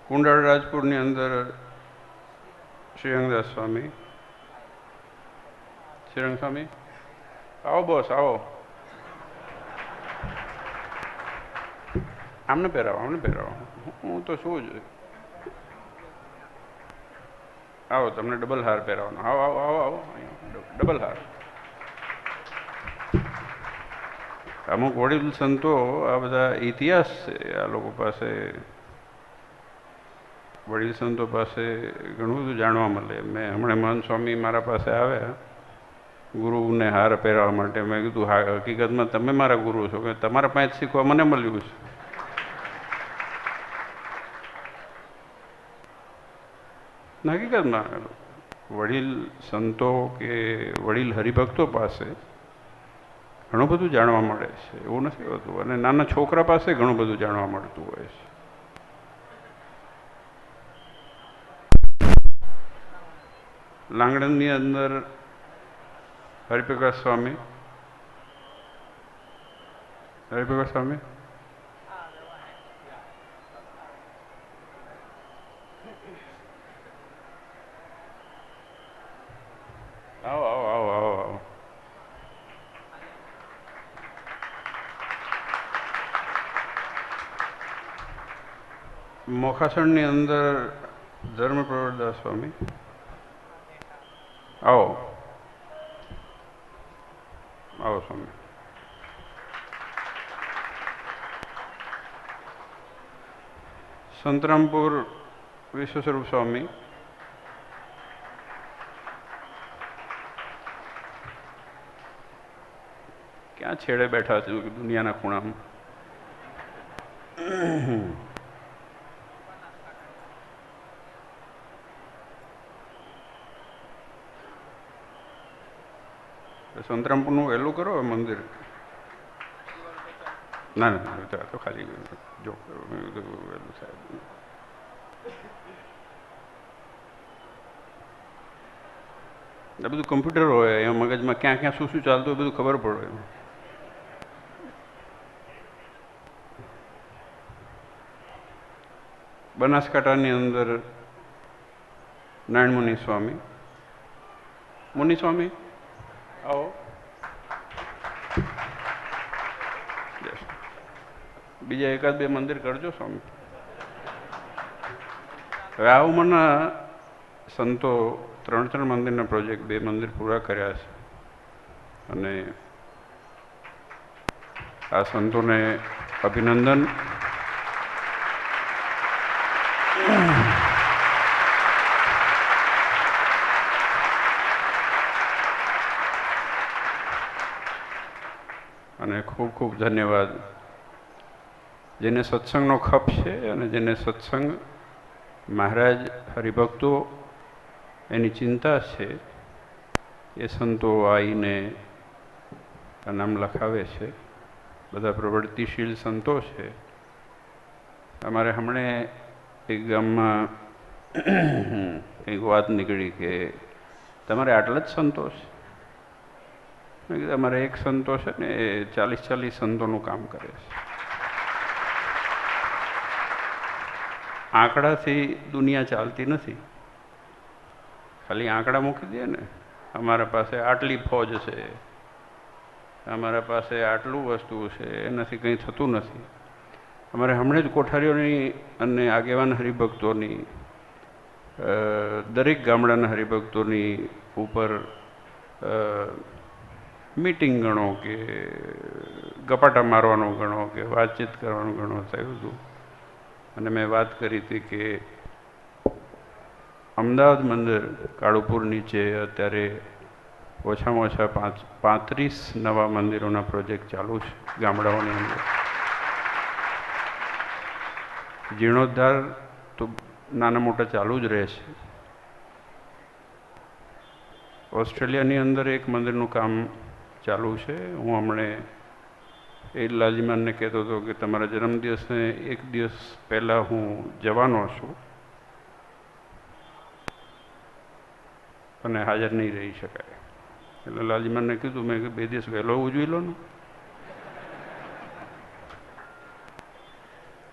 કુંડાળ રાજપુરની અંદર શ્રીરંગદાસ સ્વામી. શ્રીરંગ સ્વામી આવો, બોસ આવો. આમને પહેરાવો, આમને પહેરાવો. હું તો શું જ આવો, તમને ડબલ હાર પહેરાવવાનો. આવો આવો આવો આવો, ડબલ હાર. અમુક વડીલ સંતો, આ બધા ઇતિહાસ છે આ લોકો પાસે. વડીલ સંતો પાસે ઘણું બધું જાણવા મળે. મેં હમણાં મહંત સ્વામી મારા પાસે આવ્યા ગુરુને હાર પહેરવા માટે. મેં કીધું હા, હકીકતમાં તમે મારા ગુરુ છો, કે તમારા પાસે શીખવા મને મળ્યું છે. હકીકતમાં વડીલ સંતો કે વડીલ હરિભક્તો પાસે ઘણું બધું જાણવા મળે છે, એવું નથી હોતું. અને નાના છોકરા પાસે ઘણું બધું જાણવા મળતું હોય છે. લાંગણની અંદર હરિપ્રકાશ સ્વામી, હરિપ્રકાશ સ્વામી આવો આવો આવો આવો આવો. મોખાસણની અંદર ધર્મ પ્રવરદાસ સ્વામી આવો આવો સ્વામી. સંતરામપુર વિશ્વસ્વરૂપ સ્વામી, ક્યાં છેડે બેઠા છે દુનિયાના ખૂણામાં. સંતરામપુરનું વહેલું કરો મંદિર. ના ના તો ખાલી જો વહેલું સાહેબ. આ બધું કમ્પ્યુટર હોય એમાં મગજમાં ક્યાં ક્યાં શું શું ચાલતું હોય બધું ખબર પડે. બનાસકાંઠાની અંદર નારાયણ મુનિ સ્વામી આવો. બીજા એકાદ બે મંદિર કરજો સ્વામી. હવે આ ઉંમરના સંતો 3 મંદિરના પ્રોજેક્ટ 2 મંદિર પૂરા કર્યા છે અને આ સંતોને અભિનંદન. અને ખૂબ ખૂબ ધન્યવાદ જેને સત્સંગનો ખપ છે અને જેને સત્સંગ મહારાજ હરિભક્તો એની ચિંતા છે એ સંતો આવીને આ નામ લખાવે છે. બધા પ્રવૃત્તિશીલ સંતો છે. અમારે હમણે એક ગામમાં એક વાત નીકળી કે તમારે આટલા જ સંતો છે. મેં કીધું અમારે એક સંતો છે ને એ 40 સંતોનું કામ કરે છે. આંકડાથી દુનિયા ચાલતી નથી. ખાલી આંકડા મૂકી દે ને અમારા પાસે આટલી ફોજ છે, અમારા પાસે આટલું વસ્તુ છે, એનાથી કંઈ થતું નથી. અમારે હમણાં જ કોઠારીઓની અને આગેવાન હરિભક્તોની દરેક ગામડાના હરિભક્તોની ઉપર મીટિંગ ગણો કે ગપાટા મારવાનું ગણો કે વાતચીત કરવાનું ગણો થયું હતું. અને મેં વાત કરી હતી કે અમદાવાદ મંદિર કાળુપુર નીચે અત્યારે ઓછામાં ઓછા 35 નવા મંદિરોના પ્રોજેક્ટ ચાલુ છે ગામડાઓની અંદર. જીર્ણોદ્ધાર તો નાના મોટા ચાલુ જ રહે છે. ઓસ્ટ્રેલિયાની અંદર એક મંદિરનું કામ ચાલુ છે. હું હમણે એ લાલજીમાનને કહેતો હતો કે તમારા જન્મદિવસને 1 દિવસ પહેલાં હું જવાનો છું અને હાજર નહીં રહી શકાય. એટલે લાલજીમાનને કીધું મેં કે 2 દિવસ વહેલો ઉજવી લો ને.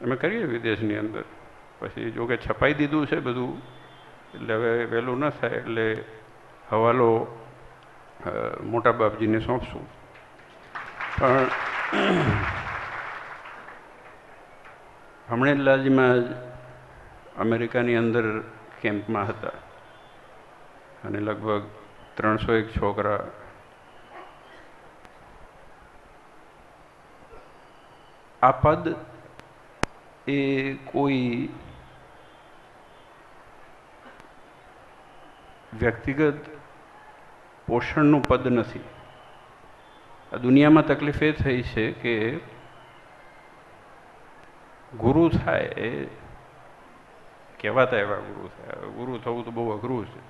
અમે કરીએ વિદેશની અંદર. પછી જો કે છપાઈ દીધું છે બધું એટલે હવે વહેલું ન થાય એટલે હવાલો મોટા બાપજીને સોંપશું. પણ હમણાં જ લાલજીમાં અમેરિકાની અંદર કેમ્પમાં હતા અને લગભગ 301 છોકરા આ પદ એ કોઈ વ્યક્તિગત પોષણનું પદ નથી. આ દુનિયામાં તકલીફ એ થઈ છે કે ગુરુ થાય એ કહેવાતા એવા ગુરુ થાય. ગુરુ થવું તો બહુ અઘરું છે.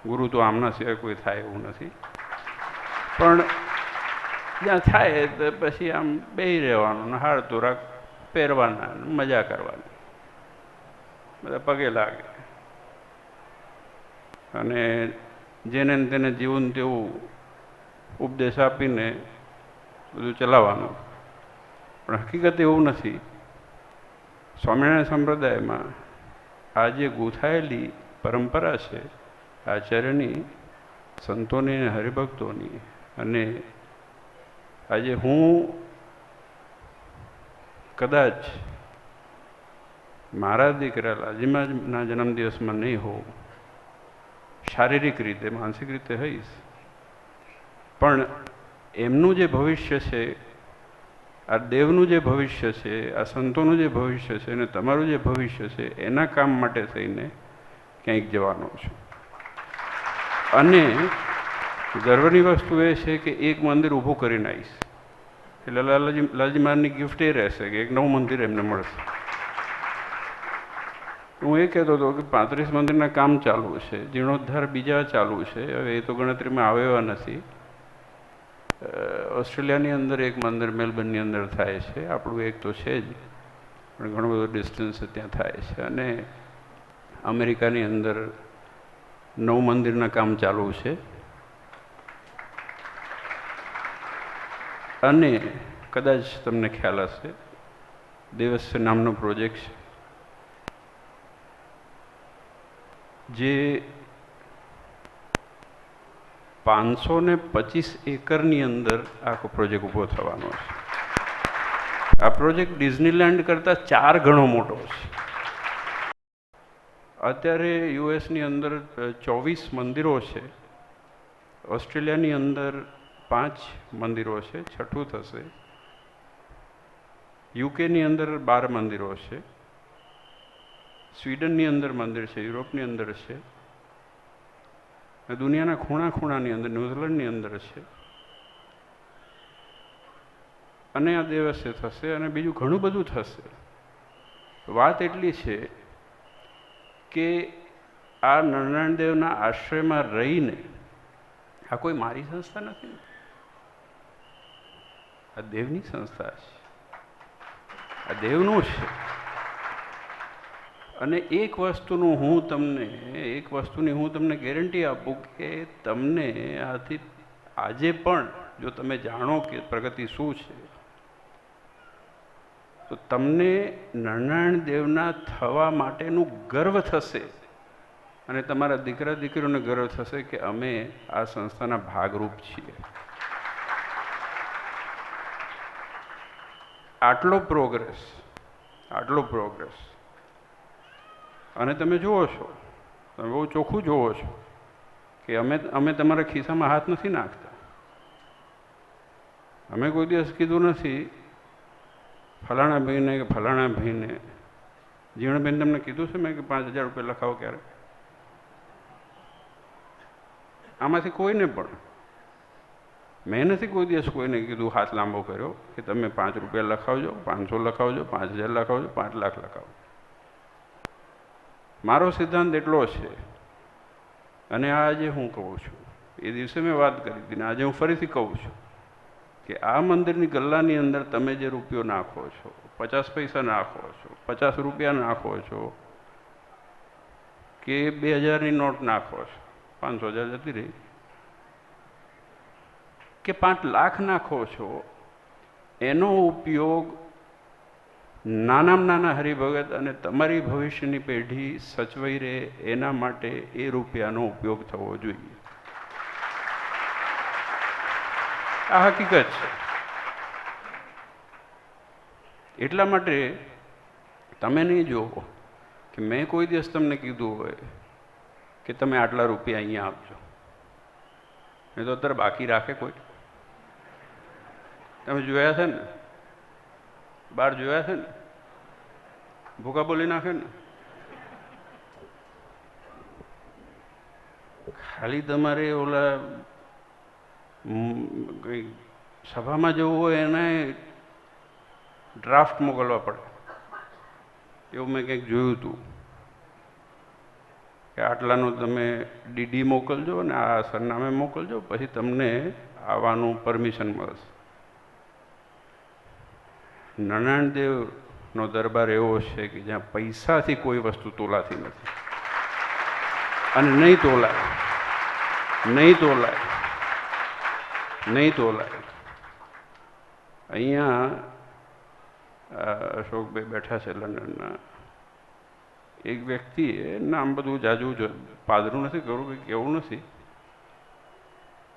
ગુરુ તો આમના સિવાય કોઈ થાય એવું નથી. પણ જ્યાં થાય તો પછી આમ બેસી રહેવાનું ને હાર તોરાક પહેરવાના મજા કરવાની, બધા પગે લાગે અને જેને તેને જીવન તેવું ઉપદેશ આપીને બધું ચલાવવાનું. પણ હકીકત એવું નથી. સ્વામિનારાયણ સંપ્રદાયમાં આ જે ગૂંથાયેલી પરંપરા છે આચાર્યની, સંતોની અને હરિભક્તોની, અને આજે હું કદાચ મારા દીકરા લાલજીમાના જન્મદિવસમાં નહીં હોઉં, શારીરિક રીતે માનસિક રીતે હઈશ, પણ એમનું જે ભવિષ્ય છે, આ દેવનું જે ભવિષ્ય છે, આ સંતોનું જે ભવિષ્ય છે અને તમારું જે ભવિષ્ય છે એના કામ માટે થઈને ક્યાંક જવાનો છું. અને ગર્વની વસ્તુ એ છે કે એક મંદિર ઊભું કરીને આવીશ એટલે લાલજીમાની ગિફ્ટ એ રહેશે કે એક નવું મંદિર એમને મળશે. હું એ કહેતો હતો કે 35 મંદિરના કામ ચાલુ છે, જીર્ણોદ્ધાર બીજા ચાલુ છે. હવે એ તો ગણતરીમાં આવે એવા નથી. ઓસ્ટ્રેલિયાની અંદર એક મંદિર મેલબર્નની અંદર થાય છે, આપણું એક તો છે જ, પણ ઘણું બધું ડિસ્ટન્સ ત્યાં થાય છે. અને અમેરિકાની અંદર 9 મંદિરના કામ ચાલુ છે. અને કદાચ તમને ખ્યાલ હશે, દેવસ્ય નામનો પ્રોજેક્ટ છે જે 525 એકરની અંદર આખો પ્રોજેક્ટ ઊભો થવાનો છે. આ પ્રોજેક્ટ ડિઝનીલેન્ડ કરતાં 4 ગણો મોટો છે. અત્યારે યુએસની અંદર 24 મંદિરો છે, ઓસ્ટ્રેલિયાની અંદર 5 મંદિરો છે, 6ઠું થશે. યુકેની અંદર 12 મંદિરો છે, સ્વીડનની અંદર મંદિર છે, યુરોપની અંદર છે, દુનિયાના ખૂણા ખૂણાની અંદર, ન્યૂઝીલેન્ડની અંદર છે. અને આ દિવસે થશે અને બીજું ઘણું બધું થશે. વાત એટલી છે કે આ નરનારાયણ દેવના આશ્રયમાં રહીને, આ કોઈ મારી સંસ્થા નથી, આ દેવની સંસ્થા છે, આ દેવનું છે. અને એક વસ્તુની હું તમને ગેરંટી આપું કે તમને આથી આજે પણ જો તમે જાણો કે પ્રગતિ શું છે, તો તમને નરનારાયણ દેવના થવા માટેનું ગર્વ થશે. અને તમારા દીકરા દીકરીઓને ગર્વ થશે કે અમે આ સંસ્થાના ભાગરૂપ છીએ. આટલો પ્રોગ્રેસ. અને તમે જુઓ છો, તમે બહુ ચોખ્ખું જુઓ છો કે અમે તમારા ખિસ્સામાં હાથ નથી નાખતા. અમે કોઈ દિવસ કીધું નથી ફલાણા ભાઈને કે ફલાણા ભાઈને. જીવણબેન તમને કીધું છે મેં કે 5000 રૂપિયા લખાવો ક્યારે? આમાંથી કોઈને પણ મેં નથી કોઈ દિવસ કોઈને કીધું, હાથ લાંબો કર્યો કે તમે 5 રૂપિયા લખાવજો, 500 લખાવજો, 5000 લખાવજો, 5 લાખ લખાવો. મારો સિદ્ધાંત એટલો છે. અને આજે હું કહું છું, એ દિવસે મેં વાત કરી હતી ને આજે હું ફરીથી કહું છું કે આ મંદિરની ગલ્લાની અંદર તમે જે રૂપિયો નાખો છો, 50 પૈસા નાખો છો, 50 રૂપિયા નાખો છો, કે 2000ની નોટ નાખો છો, 500,000 જતી રહી, કે 5 લાખ નાખો છો, એનો ઉપયોગ નાનામાં નાના હરિભગત અને તમારી ભવિષ્યની પેઢી સચવાઈ રહે એના માટે એ રૂપિયાનો ઉપયોગ થવો જોઈએ. આ હકીકત છે. એટલા માટે તમે નહીં જુઓ કે મેં કોઈ દિવસ તમને કીધું હોય કે તમે આટલા રૂપિયા અહીંયા આપજો. એ તો અત્યારે બાકી રાખે કોઈ? તમે જોયા છે ને, બહાર જોયા છે ને, ભૂકા બોલી નાખે ને. ખાલી તમારે ઓલા કંઈ સભામાં જવું હોય એને ડ્રાફ્ટ મોકલવા પડે. એવું મેં કંઈક જોયું હતું કે આટલાનું તમે ડીડી મોકલજો અને આ સરનામે મોકલજો, પછી તમને આવવાનું પરમિશન મળશે. નરનારાયણ દેવનો દરબાર એવો છે કે જ્યાં પૈસાથી કોઈ વસ્તુ તોલાતી નથી અને નહીં તોલાય. અહીંયા અશોકભાઈ બેઠા છે લંડનના. એક વ્યક્તિએ નામ બધું જાજુ પાદરું નથી કરું કે કેવું નથી,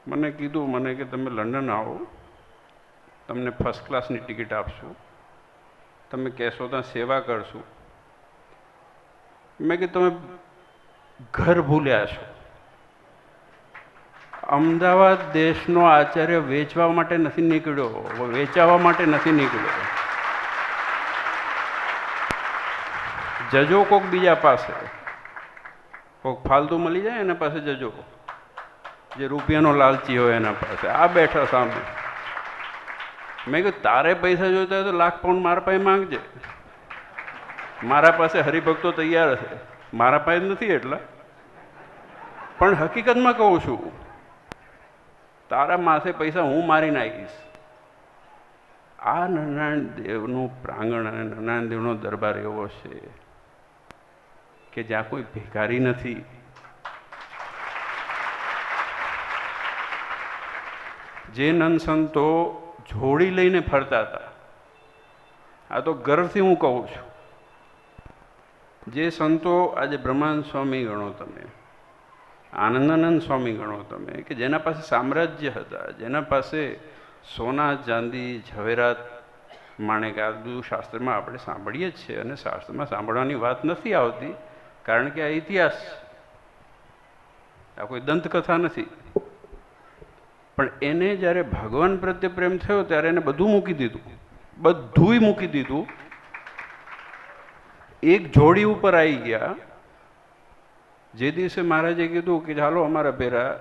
મને કીધું મને કે તમે લંડન આવો, તમને ફર્સ્ટ ક્લાસની ટિકિટ આપશું, તમે કહેશો ત્યાં સેવા કરશું. મેં કે તમે ઘર ભૂલ્યા છો. અમદાવાદ દેશનો આચાર્ય વેચવા માટે નથી નીકળ્યો, વેચાવા માટે નથી નીકળ્યો. જજો કોક બીજા પાસે, કોક ફાલતુ મળી જાય એના પાસે જજો, જે રૂપિયાનો લાલચી હોય એના પાસે. આ બેઠા સામે. મેં કીધું તારે પૈસા જોઈતા હોય તો લાખ પાઉન્ડ મારા પાસે માંગજે. મારા પાસે હરિભક્તો તૈયાર છે, મારા પાસે નથી એટલા. પણ હકીકતમાં કહું છું, તારા માથે પૈસા હું મારી નાખીશ. આ નરનારાયણ દેવનું પ્રાંગણ અને નરનારાયણ દેવનો દરબાર એવો છે કે જ્યાં કોઈ ભિખારી નથી. જે નંદ સંતો જોડી લઈને ફરતા હતા, આ તો ગર્વથી હું કહું છું, જે સંતો આજે બ્રહ્માનંદ સ્વામી ગણો તમે, આનંદાનંદ સ્વામી ગણો તમે, કે જેના પાસે સામ્રાજ્ય હતા, જેના પાસે સોના ચાંદી ઝવેરાત માણેક, આ બધું શાસ્ત્રમાં આપણે સાંભળીએ જ છીએ, અને શાસ્ત્રમાં સાંભળવાની વાત નથી આવતી કારણ કે આ ઇતિહાસ, આ કોઈ દંતકથા નથી. પણ એને જ્યારે ભગવાન પ્રત્યે પ્રેમ થયો ત્યારે એને બધું મૂકી દીધું, બધુંય મૂકી દીધું. એક જોડી ઉપર આવી ગયા. જે દિવસે મહારાજે કીધું કે ચાલો અમારા ભેરા,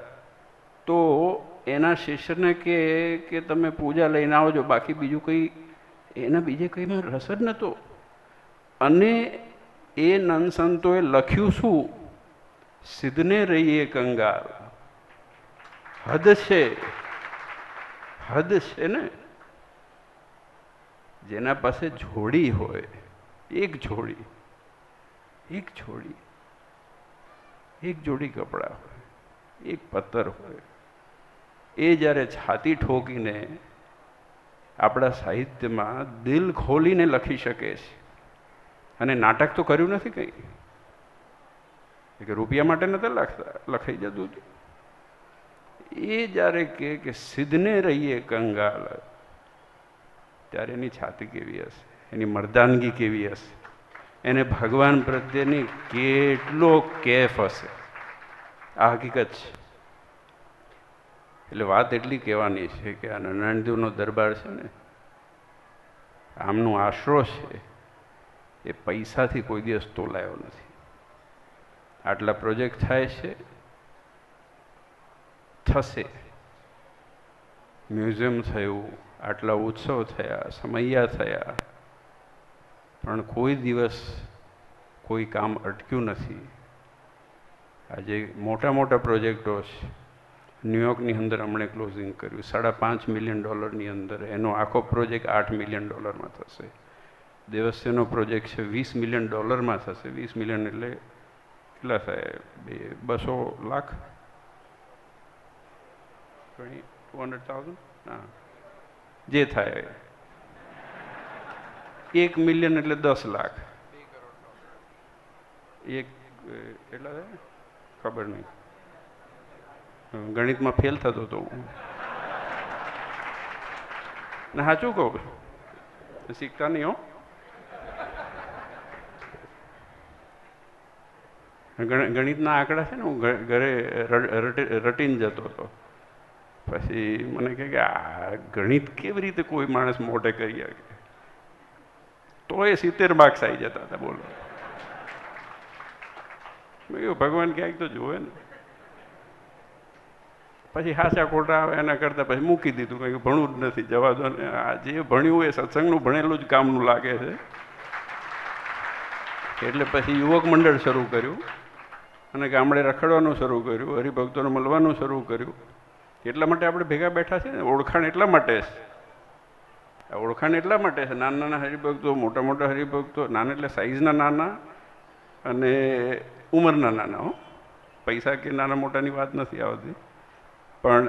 તો એના શિષ્યને કે તમે પૂજા લઈને આવજો, બાકી બીજું કંઈ એના બીજે કંઈમાં રસ જ નહોતો. અને એ નંદ સંતોએ લખ્યું શું? સિદ્ધને રહીએ કંગાલ. હદ છે, હદ છે ને. જેના પાસે જોડી હોય, એક જોડી, એક જોડી, એક જોડી કપડાં હોય, એક પત્તર હોય, એ જ્યારે છાતી ઠોકીને આપણા સાહિત્યમાં દિલ ખોલીને લખી શકે છે, અને નાટક તો કર્યું નથી કંઈ, કે રૂપિયા માટે નતા લખતા, લખાઈ જતું હતું. એ જ્યારે કે સિદ્ધને રહીએ કંગાલ, ત્યારે એની છાતી કેવી હશે, એની મર્દાનગી કેવી હશે, એને ભગવાન પ્રત્યેની કેટલો કેફ હશે. આ હકીકત છે. એટલે વાત એટલી કહેવાની છે કે આ નરનારાયણ દેવનો દરબાર છે ને, આમનો આશરો છે એ પૈસાથી કોઈ દિવસ તોલાયો નથી. આટલા પ્રોજેક્ટ થાય છે, થશે, મ્યુઝિયમ થયું, આટલા ઉત્સવ થયા, સમૈયા થયા, પણ કોઈ દિવસ કોઈ કામ અટક્યું નથી. આજે મોટા મોટા પ્રોજેક્ટો છે. ન્યુયોર્કની અંદર હમણે ક્લોઝિંગ કર્યું $5.5 મિલિયન અંદર. એનો આખો પ્રોજેક્ટ $8 મિલિયન થશે. દેવસ્યનો પ્રોજેક્ટ છે $20 મિલિયન થશે. 20 મિલિયન એટલે કેટલા થાય? 200 લાખ, 200,000, હા, જે થાય. 1 મિલિયન એટલે 10 લાખ. એક કેટલા થાય ખબર નહીં, ગણિતમાં ફેલ થતો હતો હું. ને સાચું કહું, શીખતા નહીં હો. ગણિતના આંકડા છે ને, હું ઘરે રટીને જતો હતો. પછી મને કહે કે આ ગણિત કેવી રીતે કોઈ માણસ મોઢે કરી શકે? તો એ 70 માર્ક્સ આવી જતા હતા. બોલો. મેં કહ્યું ભગવાન ક્યાંક તો જોવે ને. પછી હાચા ખોટા આવે એના કરતાં પછી મૂકી દીધું, કંઈ ભણવું જ નથી, જવા દો ને. આ જે ભણ્યું એ સત્સંગનું ભણેલું જ કામનું લાગે છે. એટલે પછી યુવક મંડળ શરૂ કર્યું અને ગામડે રખડવાનું શરૂ કર્યું, હરિભક્તોને મળવાનું શરૂ કર્યું. એટલા માટે આપણે ભેગા બેઠા છે ને. ઓળખાણ એટલા માટે છે, આ ઓળખાણ એટલા માટે છે. નાના નાના હરિભક્તો, મોટા મોટા હરિભક્તો. નાના એટલે સાઈઝના નાના અને ઉંમરના નાના. હો, પૈસા કે નાના મોટાની વાત નથી આવતી. પણ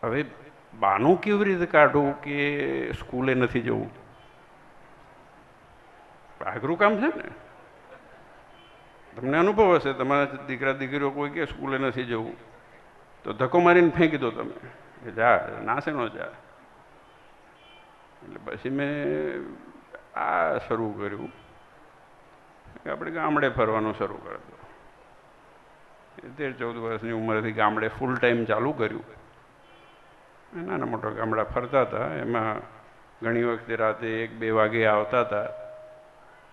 હવે બાનું કેવી રીતે કાઢવું કે સ્કૂલે નથી જવું? આઘરું કામ છે ને. તમને અનુભવ હશે, તમારા દીકરા દીકરીઓ કોઈ કે સ્કૂલે નથી જવું તો ધક્કો મારીને ફેંકી દો તમે કે જા, ના છે નો જા. એટલે પછી મેં આ શરૂ કર્યું કે આપણે ગામડે ફરવાનું શરૂ કરતો. 13-14 વર્ષની ઉંમરથી ગામડે ફૂલ ટાઈમ ચાલુ કર્યું. નાના મોટા ગામડા ફરતા હતા. એમાં ઘણી વખતે રાતે 1-2 વાગે આવતા હતા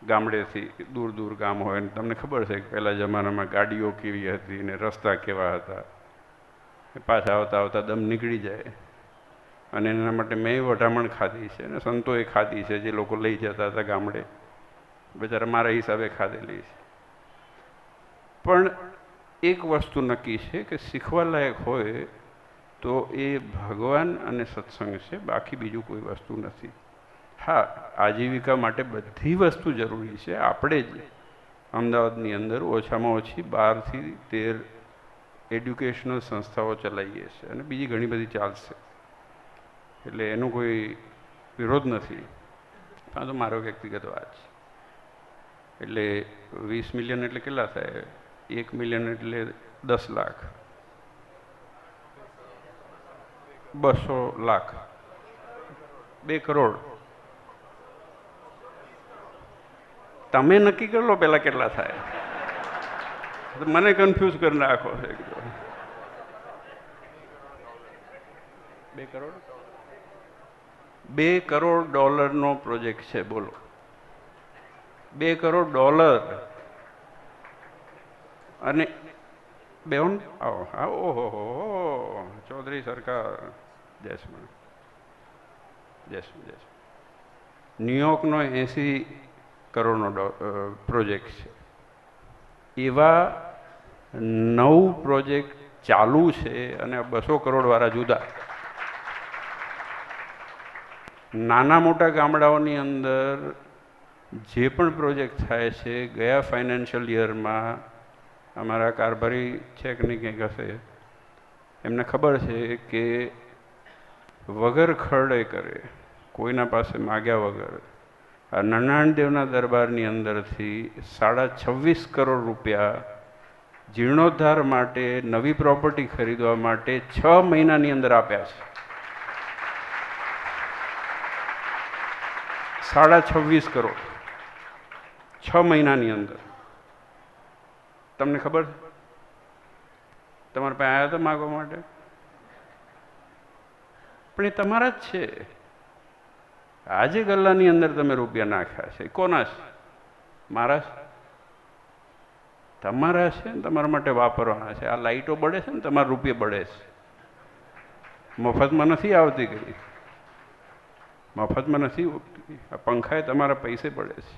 ગામડેથી. દૂર દૂર ગામ હોય ને તમને ખબર છે કે પહેલા જમાનામાં ગાડીઓ કેવી હતી ને રસ્તા કેવા હતા. પાછા આવતા આવતા દમ નીકળી જાય. અને એના માટે મેં વઢામણ ખાધી છે ને સંતોએ ખાધી છે, જે લોકો લઈ જતા હતા ગામડે. બિચારા મારા હિસાબે ખાધેલી છે. પણ એક વસ્તુ નક્કી છે કે શીખવા લાયક હોય તો એ ભગવાન અને સત્સંગ છે, બાકી બીજું કોઈ વસ્તુ નથી. હા, આજીવિકા માટે બધી વસ્તુ જરૂરી છે. આપણે જ અમદાવાદની અંદર ઓછામાં ઓછી 12 થી 13 એડ્યુકેશનલ સંસ્થાઓ ચલાવીએ છીએ અને બીજી ઘણી બધી ચાલશે, એટલે એનો કોઈ વિરોધ નથી. આ તો મારો વ્યક્તિગત વાત છે. એટલે 20 મિલિયન એટલે કેટલા થાય? 1 મિલિયન એટલે 10 લાખ, 200 લાખ, 2 કરોડ. તમે નક્કી કરી લો પેલા કેટલા થાય. મને કન્ફ્યુઝ કરી નાખો છે. 2 કરોડ, $2 કરોડ પ્રોજેક્ટ છે. બોલો, $2 કરોડ. અને બેન આવો, ઓહો, ચૌધરી સરકાર, જયસ્મણ. ન્યુયોર્કનો 80 કરોડનો પ્રોજેક્ટ છે. એવા 9 પ્રોજેક્ટ ચાલુ છે અને 200 કરોડવાળા જુદા. નાના મોટા ગામડાઓની અંદર જે પણ પ્રોજેક્ટ થાય છે, ગયા ફાઇનાન્શિયલ યરમાં અમારા કારભારી છે કે નહીં કંઈક હશે, એમને ખબર છે કે વગર ખરડે કરે, કોઈના પાસે માગ્યા વગર આ નરનાણદેવના દરબારની અંદરથી 26.5 કરોડ રૂપિયા જીર્ણોદ્ધાર માટે, નવી પ્રોપર્ટી ખરીદવા માટે 6 મહિનાની અંદર આપ્યા છે. 26.5 કરોડ 6 મહિનાની અંદર. તમને ખબર છે? તમારા પાસે આવ્યા હતા માગવા માટે? પણ એ તમારા જ છે. આજે ગલ્લાની અંદર તમે રૂપિયા નાખ્યા છે, કોના છે? મારા છે, તમારા છે ને, તમારા માટે વાપરવાના છે. આ લાઈટો બળે છે ને, તમારા રૂપિયા બળે છે. મફતમાં નથી આવતી ગઈ, મફતમાં નથી ઉગતી. આ પંખાએ તમારા પૈસે બળે છે.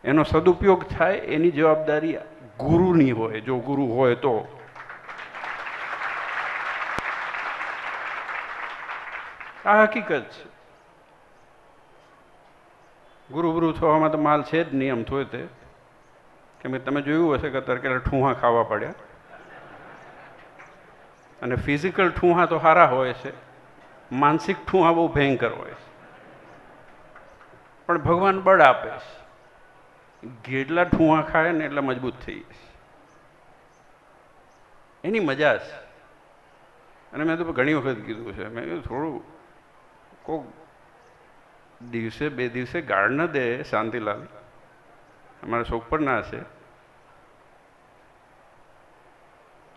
એનો સદુપયોગ થાય એની જવાબદારી ગુરુની હોય, જો ગુરુ હોય તો. આ હકીકત છે. ગુરુ થવામાં તો માલ છે જ નહીં આમ થોય તે. કેમ કે તમે જોયું હશે કે અત્યારે કેટલા ઠૂંહા ખાવા પડ્યા, અને ફિઝિકલ ઠૂંહા તો સારા હોય છે, માનસિક ઠૂંહા બહુ ભયંકર હોય છે. પણ ભગવાન બળ આપે છે. જેટલા ઠૂંહા ખાય ને એટલા મજબૂત થઈ જાય. એની મજા છે. અને મેં તો ઘણી વખત કીધું છે, મેં કીધું થોડું કોક દિવસે 2 દિવસે ગાળ ન દે શાંતિલાલ, અમારા સોગપરના છે.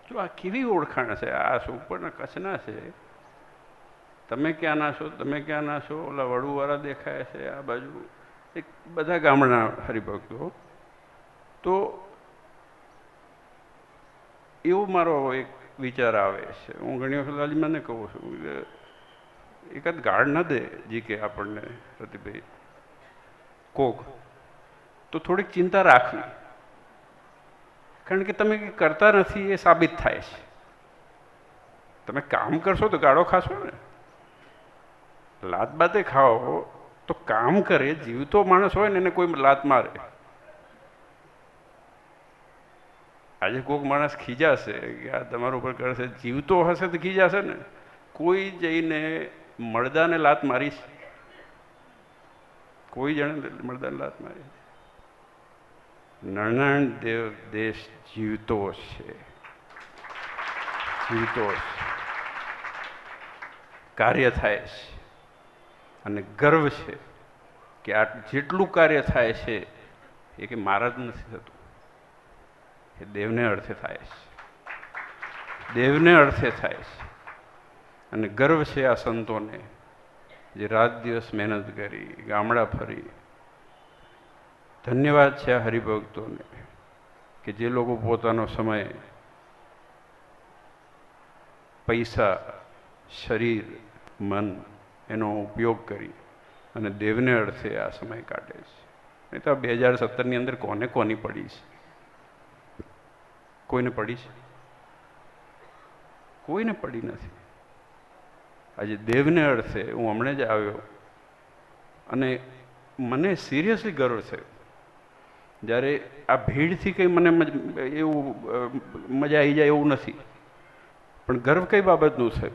જો આ કેવી ઓળખાણ છે, આ સોગપરના કચ્છના છે. તમે ક્યાંના છો, તમે ક્યાંના છો? ઓલા વડુવાળા દેખાય છે આ બાજુ, એક બધા ગામડા હરિભક્તો. તો એવો મારો એક વિચાર આવે છે. હું ઘણી વખત લાલીમાને કહું છું કે એકાદ ગાળ ન દે જી કે આપણને રતિભાઈ કોક, તો થોડીક ચિંતા રાખવી. કારણ કે તમે કરતા નથી એ સાબિત થાય છે. તમે કામ કરશો તો ગાળો ખાશો ને. લાત બાતે ખાઓ તો કામ કરે. જીવતો માણસ હોય ને એને કોઈ લાત મારે. આજે કોઈક માણસ ખીજાશે કે આ તમારા ઉપર કરશે, જીવતો હશે તો ખીજાશે ને. કોઈ જઈને મળદાને લાત મારી છે? કોઈ જણે મળદાને લાત મારી? નરનારાયણ દેવ દેશ જીવતો છે, જીવતો છે, કાર્ય થાય છે. અને ગર્વ છે કે આ જેટલું કાર્ય થાય છે એ કે મારા જ નથી થતું, એ દેવને અર્થે થાય છે, દેવને અર્થે થાય છે. અને ગર્વ છે આ સંતોને જે રાત દિવસ મહેનત કરી, ગામડા ફરી. ધન્યવાદ છે આ હરિભક્તોને કે જે લોકો પોતાનો સમય, પૈસા, શરીર, મન એનો ઉપયોગ કરી અને દેવને અર્થે આ સમય કાઢે છે. નહીં તો 2017ની અંદર કોને કોની પડી છે? કોઈને પડી છે? કોઈને પડી નથી. આજે દેવને અર્થે હું હમણાં જ આવ્યો અને મને સિરિયસલી ગર્વ છે. જ્યારે આ ભીડથી કંઈ મને એવું મજા આવી જાય એવું નથી, પણ ગર્વ કઈ બાબતનું છે?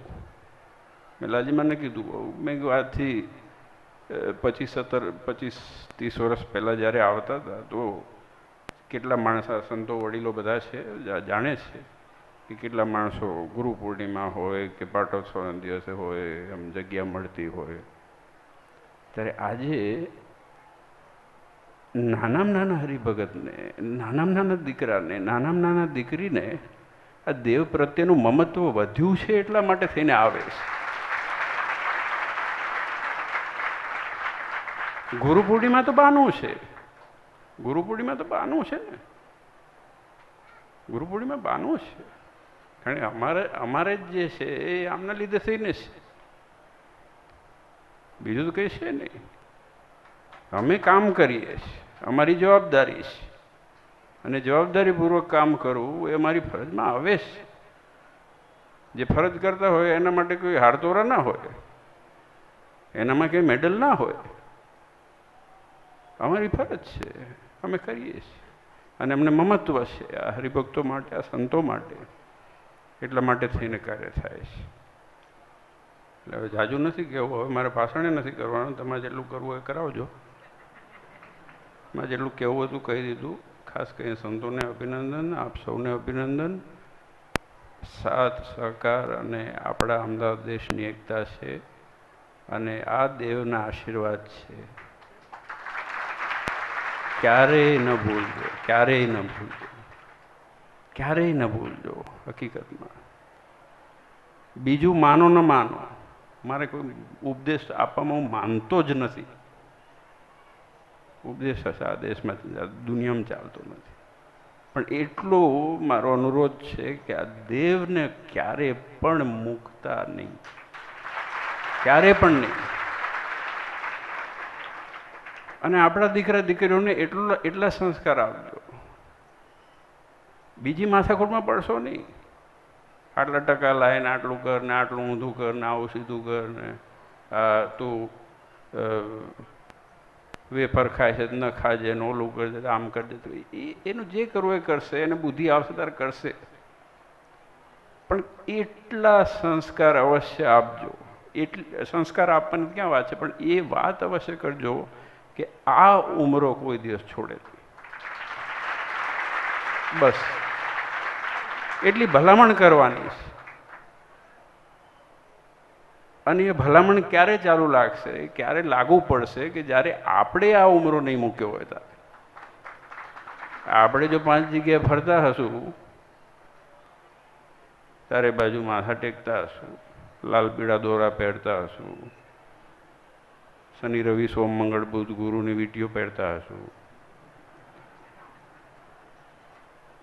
મેં લાજીમાને કીધું, મેં કીધું આજથી 25-30 વર્ષ પહેલાં જ્યારે આવતા હતા તો કેટલા માણસ, સંતો વડીલો બધા છે જાણે છે કે કેટલા માણસો ગુરુ પૂર્ણિમા હોય કે પાટોત્સવના દિવસે હોય એમ જગ્યા મળતી હોય. ત્યારે આજે નાનામાં નાના હરિભગતને, નાનામાં નાના દીકરાને, નાનામાં નાના દીકરીને આ દેવ પ્રત્યેનું મમત્વ વધ્યું છે એટલા માટે થઈને આવે છે. ગુરુ પૂર્ણિમા તો બહાનું છે, ગુરુ પૂર્ણિમા તો બહાનું છે ને, ગુરુ પૂર્ણિમા બહાનું છે. કારણ કે અમારે જ જે છે એ આમના લીધે થઈને છે, બીજું તો કંઈ છે નહીં. અમે કામ કરીએ છીએ, અમારી જવાબદારી છે, અને જવાબદારીપૂર્વક કામ કરવું એ અમારી ફરજમાં આવે છે. જે ફરજ કરતા હોય એના માટે કોઈ હારતોરા ના હોય, એનામાં કંઈ મેડલ ના હોય. અમારી ફરજ છે, અમે કરીએ છીએ, અને અમને મમત્વ છે આ હરિભક્તો માટે, આ સંતો માટે, એટલા માટે થઈને કાર્ય થાય છે. એટલે હવે જાજુ નથી કહેવું, હવે મારે ભાષણે નથી કરવાનું, તમારે જેટલું કરવું એ કરાવજો. મારે જેટલું કહેવું હતું કહી દીધું. ખાસ કરીને સંતોને અભિનંદન, આપ સૌને અભિનંદન. સાથ સહકાર અને આપણા અમદાવાદ દેશની એકતા છે, અને આ દેવના આશીર્વાદ છે. ક્યારેય ન ભૂલજો, ક્યારેય ન ભૂલજો, ક્યારેય ન ભૂલજો. હકીકતમાં બીજું માનો ન માનો, મારે કોઈ ઉપદેશ આપવામાં હું માનતો જ નથી. ઉપદેશ હશે આ દેશમાં, દુનિયામાં ચાલતો નથી. પણ એટલો મારો અનુરોધ છે કે આ દેવને ક્યારે પણ મૂકતા નહીં, ક્યારે પણ નહીં. અને આપણા દીકરા દીકરીઓને એટલા સંસ્કાર આપજો. બીજી માથાકૂટમાં પડશો નહીં. આટલા ટકા લાવીને આટલું કર ને, આટલું ઊંધું કર ને, આવું સીધું કર ને, તું વેફર ખાય છે ન ખાજે ને, ઓલું કરજે આમ કરજે. તો એનું જે કરવું એ કરશે, એને બુદ્ધિ આવશે ત્યારે કરશે. પણ એટલા સંસ્કાર અવશ્ય આપજો. એટલી સંસ્કાર આપવાની ક્યાં વાત છે, પણ એ વાત અવશ્ય કરજો કે આ ઉંમરો કોઈ દિવસ છોડે નહીં. બસ એટલી ભલામણ કરવાની છે. અને એ ભલામણ ક્યારે ચાલુ લાગશે, ક્યારે લાગુ પડશે કે જ્યારે આપણે આ ઉંમરો નહીં મૂક્યો હોય ત્યારે. આપણે જો 5 જગ્યાએ ફરતા હશું, તારે બાજુ માથા ટેકતા હશું, લાલ પીળા દોરા પહેરતા હશું, શનિ રવિ સોમ મંગળ બુધ ગુરુની વીંટીઓ પહેરતા હશું,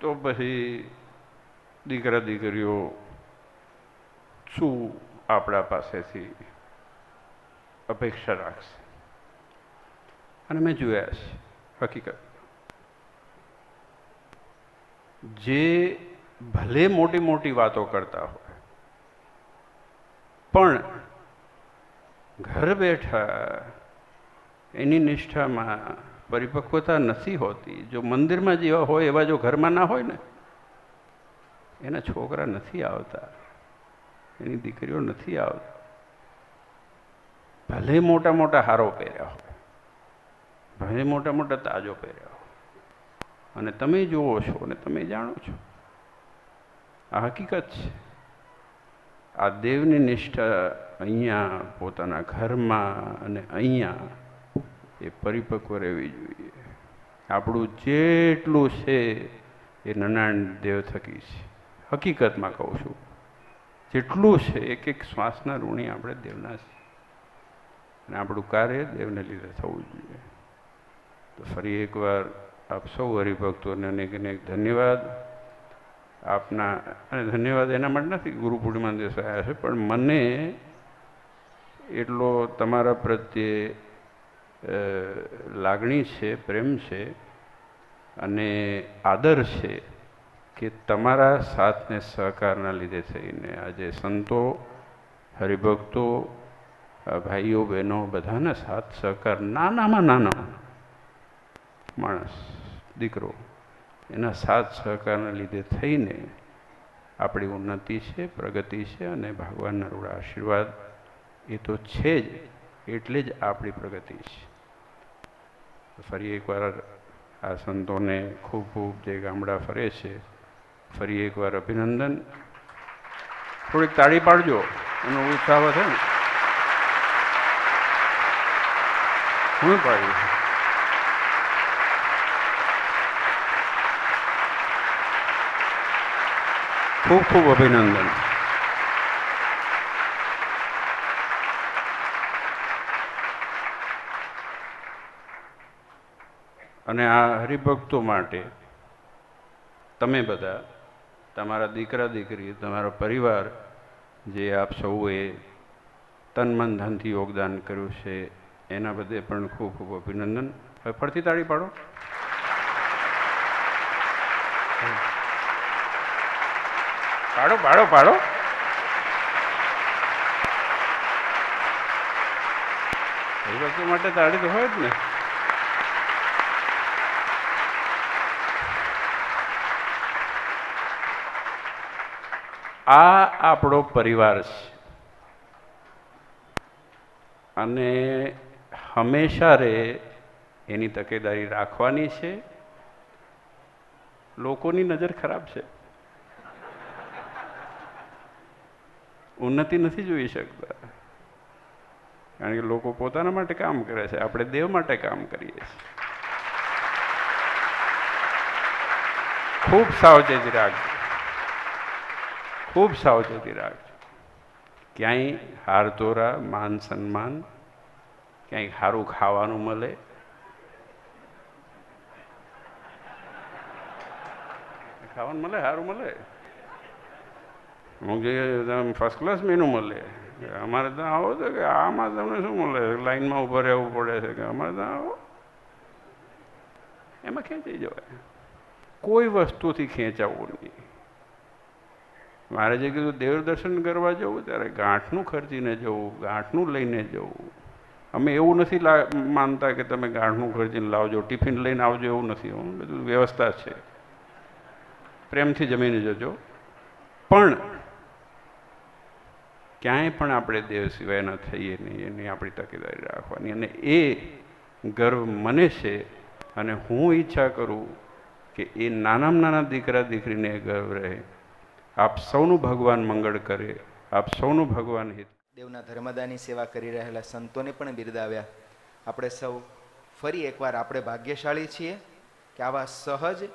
તો પછી દીકરા દીકરીઓ શું આપણા પાસેથી અપેક્ષા રાખશે? અને મેં જોયા છે હકીકત, જે ભલે મોટી મોટી વાતો કરતા હોય પણ ઘર બેઠા એની નિષ્ઠામાં પરિપક્વતા નથી હોતી. જો મંદિરમાં જેવા હોય એવા જો ઘરમાં ના હોય ને, એના છોકરા નથી આવતા, એની દીકરીઓ નથી આવતી. ભલે મોટા મોટા હારો પહેર્યા હોય, ભલે મોટા મોટા તાજો પહેર્યા હોય, અને તમે જુઓ છો અને તમે જાણો છો, આ હકીકત છે. આ દેવની નિષ્ઠા અહીંયા પોતાના ઘરમાં અને અહીંયા એ પરિપક્વ રહેવી જોઈએ. આપણું જેટલું છે એ નનાણ દેવ થકી છે. હકીકતમાં કહું છું, જેટલું છે એક એક શ્વાસના ઋણી આપણે દેવના છે, અને આપણું કાર્ય દેવને લીધે થવું જોઈએ. તો ફરી એકવાર આપ સૌ હરિભક્તોને અનેક અનેક ધન્યવાદ આપના. અને ધન્યવાદ એના માટે નથી ગુરુ પૂર્ણિમા દિવસે આવ્યા છે, પણ મને એટલો તમારા પ્રત્યે લાગણી છે, પ્રેમ છે અને આદર છે કે તમારા સાથને સહકારના લીધે થઈને આજે સંતો, હરિભક્તો, ભાઈઓ બહેનો બધાના સાથ સહકાર, નાનામાં નાનો માણસ, દીકરો, એના સાથ સહકારના લીધે થઈને આપણી ઉન્નતિ છે, પ્રગતિ છે, અને ભગવાનના રૂડા આશીર્વાદ એ તો છે જ, એટલે જ આપણી પ્રગતિ છે. ફરી એકવાર આ સંતોને ખૂબ ખૂબ જે ગામડા ફરે છે, ફરી એકવાર અભિનંદન. થોડીક તાળી પાડજો, એનો ઉત્સાહ વધે ને. હું પાડી ખૂબ ખૂબ અભિનંદન. અને આ હરિભક્તો માટે તમે બધા, તમારા દીકરા દીકરી, તમારો પરિવાર, જે આપ સૌએ તન મન ધનથી યોગદાન કર્યું છે, એના બદલે પણ ખૂબ ખૂબ અભિનંદન. હવે ફરતી તાળી પાડો. પાડો પાડો પાડો. હરિભક્તો માટે તાળી તો હોય જ ને. આ આપણો પરિવાર છે અને હંમેશા રે એની તકેદારી રાખવાની છે. લોકોની નજર ખરાબ છે, ઉન્નતિ નથી જોઈ શકતા, કારણ કે લોકો પોતાના માટે કામ કરે છે, આપણે દેવ માટે કામ કરીએ છીએ. ખૂબ સાવચેતી રાખજો, ખૂબ સાવચેતી રાખજો. ક્યાંય હાર તોરા, માન સન્માન, ક્યાંય સારું ખાવાનું મળે, ખાવાનું મળે, સારું મળે, અમુક જગ્યાએ ફર્સ્ટ ક્લાસ મેનુ મળે. અમારે ત્યાં આવો તો કે આમાં તમને શું મળે, લાઈનમાં ઊભા રહેવું પડે છે, કે અમારે ત્યાં આવો, એમાં ખેંચાઈ જવાય. કોઈ વસ્તુથી ખેંચાવવું નહીં. મારે જે કીધું દેવ દર્શન કરવા જવું ત્યારે ગાંઠનું ખર્ચીને જવું, ગાંઠનું લઈને જવું. અમે એવું નથી માનતા કે તમે ગાંઠનું ખર્ચીને લાવજો, ટિફિન લઈને આવજો, એવું નથી. બધું વ્યવસ્થા છે, પ્રેમથી જમીને જજો. પણ ક્યાંય પણ આપણે દેવ સિવાયના થઈએ નહીં, એની આપણી તકેદારી રાખવાની. અને એ ગર્વ મને છે, અને હું ઈચ્છા કરું કે એ નાનામાં નાના દીકરા દીકરીને ગર્વ રહે. આપ સૌનું ભગવાન મંગળ કરે, આપ સૌનું ભગવાન હિત. દેવના ધર્મદાની સેવા કરી રહેલા સંતોને પણ બિરદાવ્યા. આપણે સૌ ફરી એકવાર આપણે ભાગ્યશાળી છીએ કે આવા સહજ,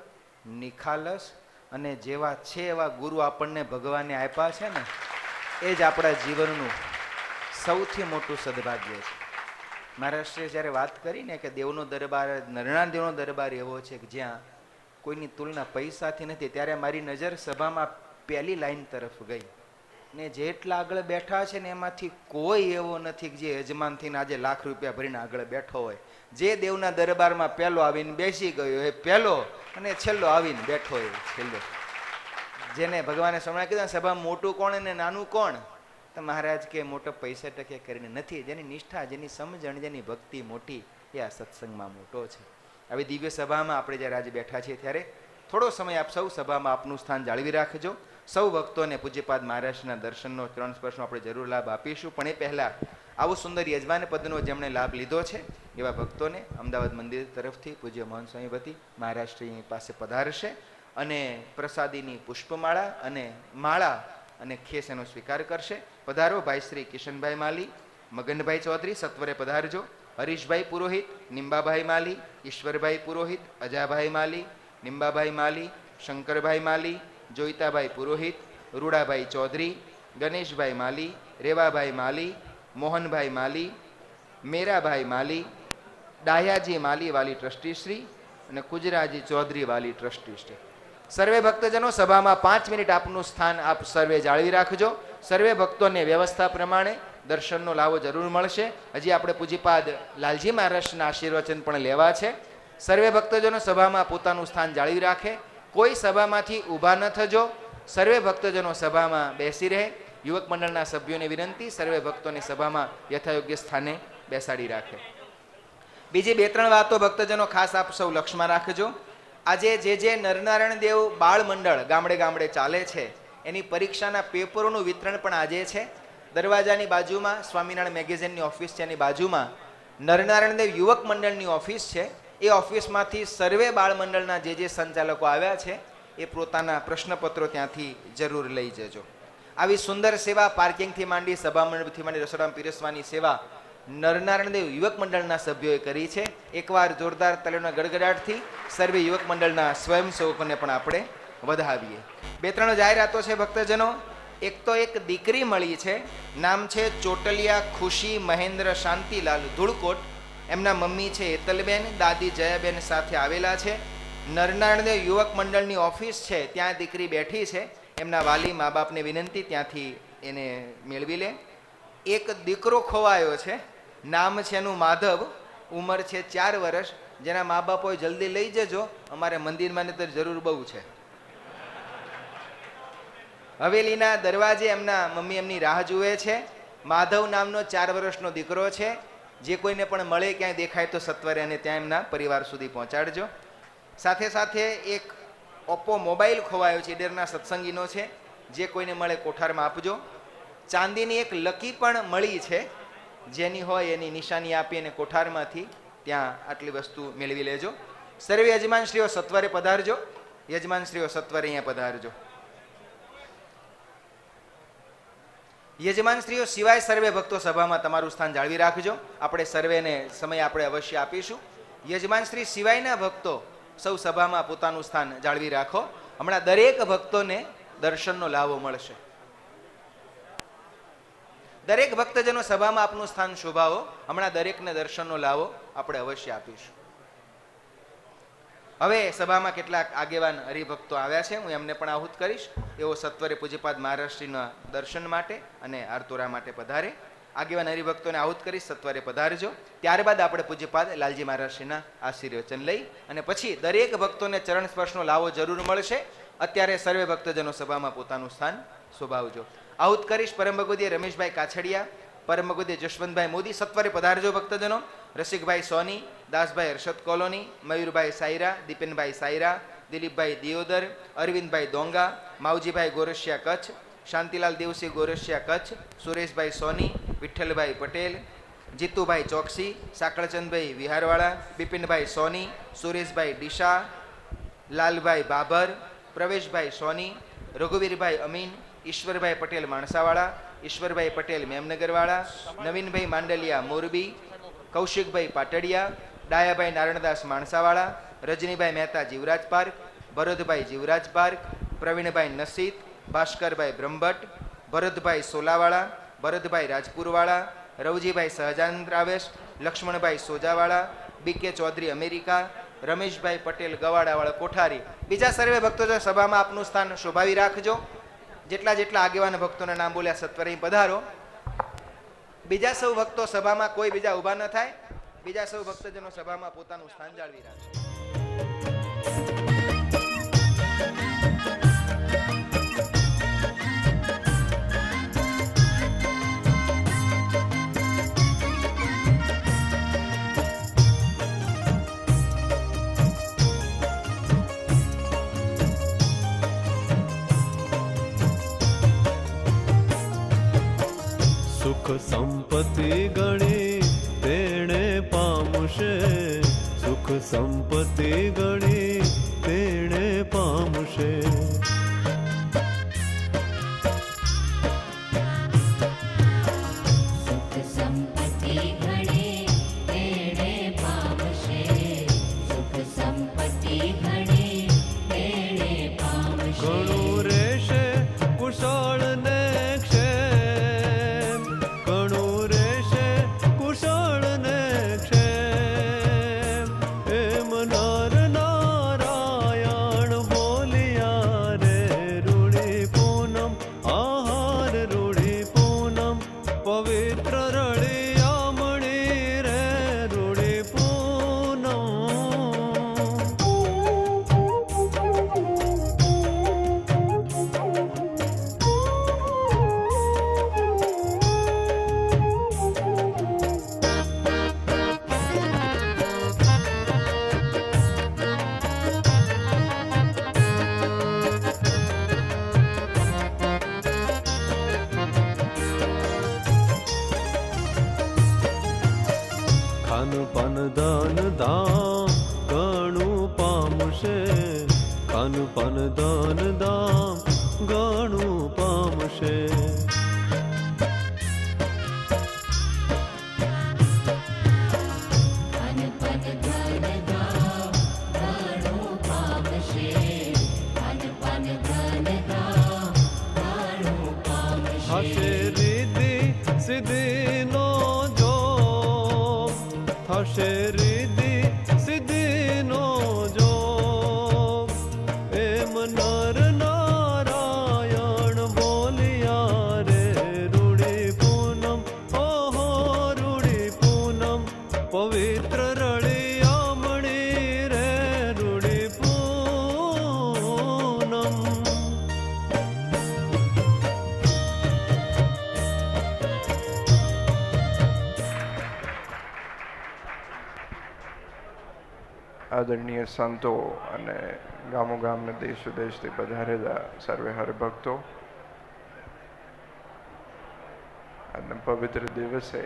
નિખાલસ અને જેવા છે એવા ગુરુ આપણને ભગવાને આપ્યા છે ને, એ જ આપણા જીવનનું સૌથી મોટું સદભાગ્ય છે. મહારાષ્ટ્રે જ્યારે વાત કરીને કે દેવનો દરબાર, નરણા દેવનો દરબાર એવો છે કે જ્યાં કોઈની તુલના પૈસાથી નથી, ત્યારે મારી નજર સભામાં પહેલી લાઈન તરફ ગઈ ને જેટલા આગળ બેઠા છે ને એમાંથી કોઈ એવો નથી કે જે યજમાનથી આજે લાખ રૂપિયા ભરીને આગળ બેઠો હોય. જે દેવના દરબારમાં પહેલો આવીને બેસી ગયો એ પહેલો, અને છેલ્લો આવીને બેઠો એ છેલ્લો. જેને ભગવાને સમય કીધું સભા મોટું કોણ અને નાનું કોણ, તો મહારાજ કે મોટો પૈસા ટકે કરીને નથી. જેની નિષ્ઠા, જેની સમજણ, જેની ભક્તિ મોટી, એ આ સત્સંગમાં મોટો છે. આવી દિવ્ય સભામાં આપણે જ્યારે આજે બેઠા છીએ ત્યારે થોડો સમય આપ સૌ સભામાં આપનું સ્થાન જાળવી રાખજો. સૌ ભક્તોને પૂજ્યપાદ મહારાજના દર્શનનો, ચરણ સ્પર્શનો આપણે જરૂર લાભ આપીશું. પણ એ પહેલાં આવું સુંદર યજમાન પદનો જેમણે લાભ લીધો છે એવા ભક્તોને અમદાવાદ મંદિર તરફથી પૂજ્ય મોહન સ્વામી વતી મહારાજશ્રીની પાસે પધારશે અને પ્રસાદીની પુષ્પમાળા અને માળા અને ખેસ એનો સ્વીકાર કરશે. પધારો ભાઈ શ્રી કિશનભાઈ માલી, મગનભાઈ ચૌધરી, સત્વરે પધારજો. હરીશભાઈ પુરોહિત, નિંબાભાઈ માલી, ઈશ્વરભાઈ પુરોહિત, અજાભાઈ માલી, નિંબાભાઈ માલી, શંકરભાઈ માલી, જોઈતાભાઈ પુરોહિત, રૂડાભાઈ ચૌધરી, ગણેશભાઈ માલી, રેવાભાઈ માલી, મોહનભાઈ માલી, મેરાભાઈ માલી, ડાહ્યાજી માલી વાલી ટ્રસ્ટીશ્રી અને કુજરાજી ચૌધરી વાલી ટ્રસ્ટીશ્રી. સર્વે ભક્તજનો સભામાં 5 મિનિટ આપનું સ્થાન આપ સર્વે જાળવી રાખજો. સર્વે ભક્તોને વ્યવસ્થા પ્રમાણે દર્શનનો લાવો જરૂર મળશે. હજી આપણે પૂજ્યપાદ લાલજી મહારાજના આશીર્વચન પણ લેવા છે. સર્વે ભક્તજનો સભામાં પોતાનું સ્થાન જાળવી રાખે. કોઈ સભામાંથી ઊભા ન થજો. સર્વે ભક્તજનો સભામાં બેસી રહે. યુવક મંડળના સભ્યોને વિનંતી, સર્વે ભક્તોને સભામાં યથાયોગ્ય સ્થાને બેસાડી રાખે. બીજી 2-3 વાતો ભક્તજનો ખાસ આપ સૌ લક્ષમાં રાખજો. આજે જે નરનારાયણ દેવ બાળ મંડળ ગામડે ગામડે ચાલે છે એની પરીક્ષાના પેપરોનું વિતરણ પણ આજે છે. દરવાજાની બાજુમાં સ્વામિનારાયણ મેગેઝિનની ઓફિસ છે, એની બાજુમાં નરનારાયણ દેવ યુવક મંડળની ઓફિસ છે. એ ઓફિસમાંથી સર્વે બાળ મંડળના જે સંચાલકો આવ્યા છે એ પોતાના પ્રશ્નપત્રો ત્યાંથી જરૂર લઈ જજો. આવી સુંદર સેવા પાર્કિંગથી માંડી સભા મંડળથી માંડી રસોડામાં પીરસવાની સેવા નરનારાયણ દેવ યુવક મંડળના સભ્યોએ કરી છે. એકવાર જોરદાર તાળીઓના ગડગડાટથી સર્વે યુવક મંડળના સ્વયંસેવકોને પણ આપણે વધાવીએ. 2-3 જાહેરાતો છે ભક્તજનો. એક તો એક દીકરી મળી છે, નામ છે ચોટલિયા ખુશી મહેન્દ્ર શાંતિલાલ ધૂળકોટ. એમના મમ્મી છે હેતલબેન, દાદી જયાબેન સાથે આવેલા છે. નરનારાયણ દેવ યુવક મંડળની ઓફિસ છે, ત્યાં દીકરી બેઠી છે. એમના વાલી મા બાપને વિનંતી ત્યાંથી એને મેળવી લે. એક દીકરો ખોવાયો છે, નામ છે એનું માધવ, ઉંમર છે 4 વર્ષ. જેના મા બાપો જલ્દી લઈ જજો, અમારે મંદિરમાં તો જરૂર બહુ છે. હવેલીના દરવાજે એમના મમ્મી એમની રાહ જુએ છે. માધવ નામનો 4 વર્ષનો દીકરો છે. જે કોઈને પણ મળે ક્યાંય દેખાય તો સત્વરે અને ત્યાં એમના પરિવાર સુધી પહોંચાડજો. સાથે સાથે એક ઓપ્પો મોબાઈલ ખોવાયો છે, ઈડરના સત્સંગીનો છે. જે કોઈને મળે કોઠારમાં આપજો. ચાંદીની એક લકી પણ મળી છે, જેની હોય એની નિશાની આપી અને કોઠારમાંથી ત્યાં આટલી વસ્તુ મેળવી લેજો. સર્વે યજમાનશ્રીઓ સત્વરે પધારજો. યજમાનશ્રીઓ સત્વરે અહીંયા પધારજો. યજમાનશ્રીઓ સિવાય સર્વે ભક્તો સભામાં તમારું સ્થાન જાળવી રાખજો. આપણે સર્વેને સમય આપણે અવશ્ય આપીશું. યજમાનશ્રી સિવાયના ભક્તો સૌ સભામાં પોતાનું સ્થાન જાળવી રાખો. હમણાં દરેક ભક્તોને દર્શનનો લાવો મળશે. દરેક ભક્તજનો સભામાં આપનું સ્થાન શોભાવો. હમણાં દરેકને દર્શનનો લાવો આપણે અવશ્ય આપીશું. હવે સભામાં કેટલાક આગેવાન હરિભક્તો આવ્યા છે, હું એમને પણ આહુત કરીશ. એવો સત્વરે પૂજ્યપાદ મહારાજશ્રીના દર્શન માટે અને આરતોરા માટે પધારે. આગેવાન હરિભક્તોને આહુત કરી સત્વરે પધારજો. ત્યારબાદ આપણે પૂજ્યપાદ લાલજી મહારાજશ્રીના આશીર્વચન લઈ અને પછી દરેક ભક્તોને ચરણ સ્પર્શનો લાવો જરૂર મળશે. અત્યારે સર્વે ભક્તજનો સભામાં પોતાનું સ્થાન શોભાવજો. આહુત કરીશ પરમ ભગવદીય રમેશભાઈ કાછડિયા, પરમ ભગવદીય જશવંતભાઈ મોદી. સત્વરે પધારજો ભક્તજનો. રસિકભાઈ સોની, દાસભાઈ હર્ષદ કોલોની, મયુરભાઈ સાયરા, દીપેનભાઈ સાયરા, દિલીપભાઈ દિયોદર, અરવિંદભાઈ દોંગા, માવજીભાઈ ગોરસિયા કચ્છ, શાંતિલાલ દેવસિંહ ગોરસિયા કચ્છ, સુરેશભાઈ સોની, વિઠ્ઠલભાઈ પટેલ, જીતુભાઈ ચોકસી, સાકળચંદભાઈ વિહારવાળા, બિપિનભાઈ સોની, સુરેશભાઈ ડીશા, લાલભાઈ બાબર, પ્રવેશભાઈ સોની, રઘુવીરભાઈ અમીન, ઈશ્વરભાઈ પટેલ માણસાવાળા, ઈશ્વરભાઈ પટેલ મેમનગરવાળા, નવીનભાઈ માંડલિયા મોરબી, કૌશિકભાઈ પાટડિયા, ડાયાભાઈ નારણદાસ માણસાવાળા, રજનીભાઈ મહેતા જીવરાજ પાર્ક, ભરતભાઈ જીવરાજ પાર્ક, પ્રવીણભાઈ નસીત, ભાસ્કરભાઈ બ્રહ્મભટ્ટ, ભરતભાઈ સોલાવાળા, ભરતભાઈ રાજપુરવાળા, રવજીભાઈ સહજાનંદ રાવેશ, લક્ષ્મણભાઈ સોજાવાળા, બીકે ચૌધરી અમેરિકા, રમેશભાઈ પટેલ ગવાડાવાળા કોઠારી. બીજા સર્વે ભક્તો સભામાં આપનું સ્થાન શોભાવી રાખજો. જેટલા આગેવાન ભક્તોના નામ બોલ્યા સત્વરે પધારો. બીજા સૌ ભક્તો સભામાં કોઈ બીજા ઊભા ન થાય. બીજા સૌ ભક્તજનો સભામાં પોતાનું સ્થાન જાળવી રાખે. સુખ સંપત્તિ ગણી તેણે પામશે, સુખ સંપત્તિ ગણી તેણે પામશે. સુખ સંપત્તિ ઘણે તેણે પામશે, સુખ સંપત્તિ ઘણે તેણે પામશે. ઘણું રહેશે કુશળ ને ક્ષેમ, ઘણું રહેશે કુશળ ને ક્ષેમ. એમ નર નારાયણ બોલ્યા ખાન પાન ધન ધામ ઘણું પામશે, ખાન પાન ધન ધામ ઘણું પામશે. ધન પદ ધન ધામ ઘણું પામશે, ધન પદ ધન ધામ ઘણું પામશે. થશે રીતિ સિદ્ધિનો જોગ, થશે રીતિ સિદ્ધિનો જોગ. એમ નર નારાયણ બોલ્યા રે રૂડી પૂનમ, ઓહો રૂડી પૂનમ, પવિત્ર રળિયામણી રે રૂડી પૂનમ. આદરણીય સંતો અને ગામો ગામને દેશ વિદેશથી પધારેલા સર્વે હરિભક્તો, આજના પવિત્ર દિવસે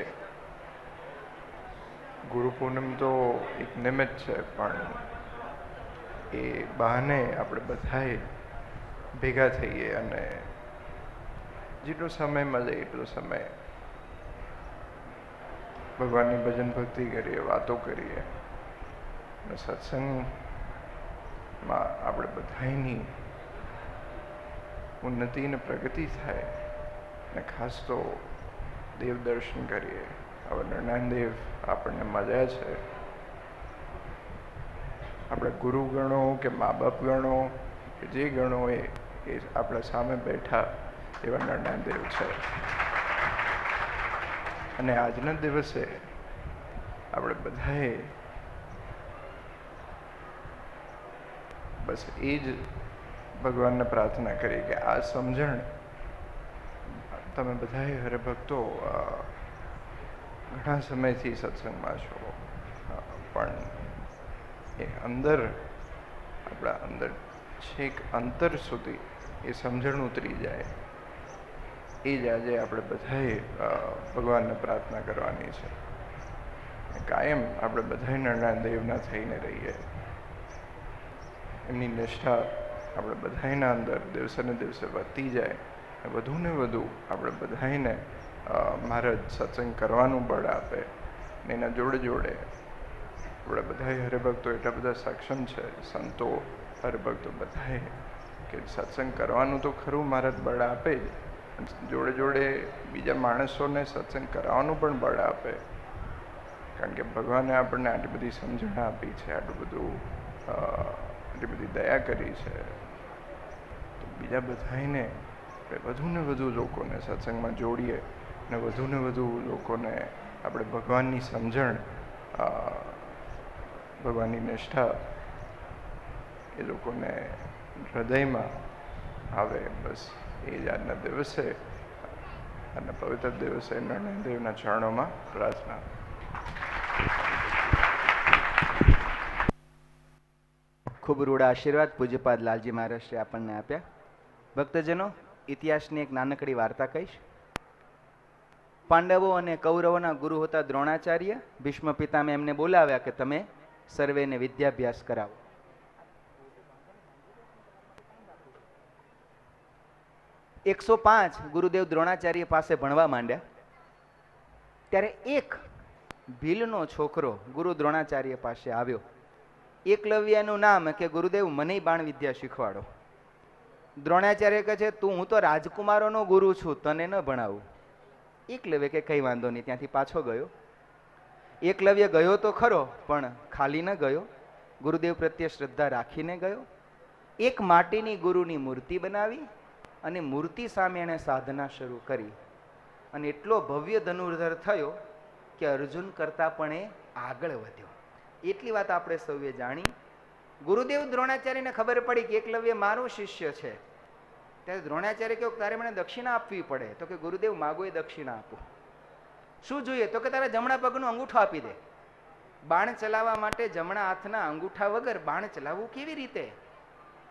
ગુરુ પૂનમ તો એક નિમિત્ત છે, પણ એ બહાને આપણે બધાએ ભેગા થઈએ અને જેટલો સમય મળે એટલો સમય ભગવાનની ભજન ભક્તિ કરીએ, વાતો કરીએ અને સત્સંગમાં આપણે બધાની ઉન્નતિ અને પ્રગતિ થાય. અને ખાસ તો દેવ દર્શન કરીએ. હવે નારાયણ દેવ આપણને મળ્યા છે. આપણે ગુરુ ગણો કે મા બાપ ગણો કે જે ગણો એ આપણા સામે બેઠા એવા નારાયણ દેવ છે. અને આજના દિવસે આપણે બધાએ બસ એ જ ભગવાનને પ્રાર્થના કરી કે આ સમજણ તમે બધાએ હરિભક્તો ઘણા સમયથી સત્સંગમાં છો, પણ એ અંદર આપણા અંદર છેક અંતર સુધી એ સમજણ ઉતરી જાય, એ જ આજે આપણે બધાએ ભગવાનને પ્રાર્થના કરવાની છે. કાયમ આપણે બધાએ નારાયણ દેવના થઈને રહીએ. એમની નિષ્ઠા આપણે બધાના અંદર દિવસે ને દિવસે વધતી જાય. વધુ ને વધુ આપણે બધાને મહારાજ સત્સંગ કરવાનું બળ આપે. અને એના જોડે જોડે આપણે બધાએ હરિભક્તો એટલા બધા સક્ષમ છે, સંતો હરિભક્તો બધાએ, કે સત્સંગ કરવાનું તો ખરું મહારાજ બળ આપે જ, જોડે જોડે બીજા માણસોને સત્સંગ કરાવવાનું પણ બળ આપે. કારણ કે ભગવાને આપણને આટલી બધી સમજણ આપી છે, આટલું બધું આટલી બધી દયા કરી છે, તો બીજા બધાને વધુ ને વધુ લોકોને સત્સંગમાં જોડીએ અને વધુ ને વધુ લોકોને આપણે ભગવાનની સમજણ, ભગવાનની નિષ્ઠા એ લોકોને હૃદયમાં આવે. બસ એ જ આજના દિવસે, આજના પવિત્ર દિવસે નારાયણ દેવના ચરણોમાં પ્રાર્થના. ખૂબ રૂડા આશીર્વાદ પૂજ્યપાદ લાલજી મહારાજશ્રી આપણને આપ્યા. ભક્તજનો, ઇતિહાસની એક નાનકડી વાર્તા કહીશ. પાંડવો અને કૌરવોના ગુરુ હતા દ્રોણાચાર્ય. ભીષ્મ પિતામે એમને બોલાવ્યા કે તમે સર્વેને વિદ્યાભ્યાસ કરાવો. એકસો 5 ગુરુદેવ દ્રોણાચાર્ય પાસે ભણવા માંડ્યા. ત્યારે એક ભીલનો છોકરો ગુરુ દ્રોણાચાર્ય પાસે આવ્યો. એકલવ્યનું નામ કે ગુરુદેવ મને બાણ વિદ્યા શીખવાડો. દ્રોણાચાર્ય કહે છે, તું હું તો રાજકુમારોનો ગુરુ છું, તને ન ભણાવું. એકલવ્ય કે કઈ વાંધો નહીં, ત્યાંથી પાછો ગયો. એકલવ્ય ગયો તો ખરો, પણ ખાલી ન ગયો. ગુરુદેવ પ્રત્યે શ્રદ્ધા રાખીને ગયો. એક માટીની ગુરુની મૂર્તિ બનાવી અને મૂર્તિ સામે એણે સાધના શરૂ કરી. અને એટલો ભવ્ય ધનુર્ધર થયો કે અર્જુન કરતાં પણ એ આગળ વધ્યો. એટલી વાત આપણે સૌએ જાણી. ગુરુદેવ દ્રોણાચાર્યને ખબર પડી કે એકલવ્ય મારો શિષ્ય છે. ત્યારે દ્રોણાચાર્ય કહ્યું, તારે મને દક્ષિણા આપવી પડે. તો કે ગુરુદેવ માગો એ દક્ષિણા આપું. શું જોઈએ? તો કે તારા જમણા પગનો અંગૂઠો આપી દે. બાણ ચલાવવા માટે જમણા હાથના અંગૂઠા વગર બાણ ચલાવવું કેવી રીતે?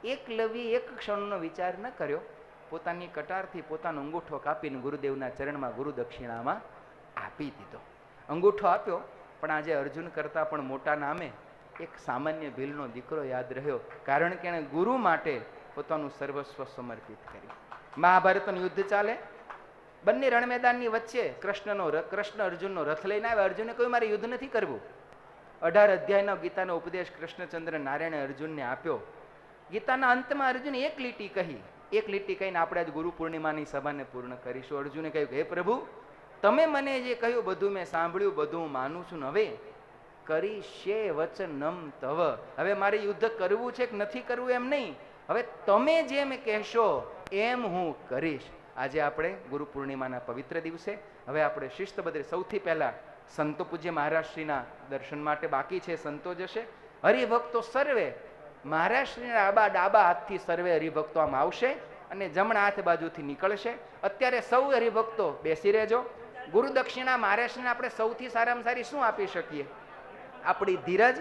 એકલવ્ય એક ક્ષણનો વિચાર ન કર્યો. પોતાની કટારથી પોતાનો અંગૂઠો કાપીને ગુરુદેવના ચરણમાં ગુરુ દક્ષિણામાં આપી દીધો. અંગૂઠો આપ્યો પણ આજે અર્જુન કરતાં પણ મોટા નામે એક સામાન્ય ભીલનો દીકરો યાદ રહ્યો, કારણ કે એણે ગુરુ માટે પોતાનું સર્વસ્વ સમર્પિત કર્યું. મહાભારતનું યુદ્ધ ચાલે, બંને રણ મેદાનની વચ્ચે કૃષ્ણ અર્જુનનો રથ લઈને આવ્યા. અર્જુને કહ્યું મારે યુદ્ધ નથી કરવું. 18 અધ્યાયનો ગીતાનો ઉપદેશ કૃષ્ણચંદ્ર નારાયણે અર્જુનને આપ્યો. ગીતાના અંતમાં અર્જુને એક લીટી કહી. એક લીટી કહીને આપણે આજ ગુરુ પૂર્ણિમાની સભાને પૂર્ણ કરીશું. અર્જુને કહ્યું હે પ્રભુ, તમે મને જે કહ્યું બધું મેં સાંભળ્યું, બધું હું માનું છું. હવે કરીશે વચનમ તવ, હવે મારે યુદ્ધ કરવું છે કે નથી કરવું એમ નહીં, હવે તમે જેમ કહેશો એમ હું કરીશ. આજે આપણે ગુરુ પૂર્ણિમાના પવિત્ર દિવસે હવે આપણે શિસ્તબદ્ધ સૌથી પહેલા સંતો પૂજ્ય મહારાજશ્રીના દર્શન માટે બાકી છે. સંતો જશે, હરિભક્તો સર્વે મહારાજશ્રીના ડાબા હાથથી સર્વે હરિભક્તો આમ આવશે અને જમણા હાથ બાજુથી નીકળશે. અત્યારે સૌ હરિભક્તો બેસી રહેજો. ગુરુ દક્ષિણા મહારાજશ્રીને આપણે સૌથી સારામાં સારી શું આપી શકીએ? આપણી ધીરજ,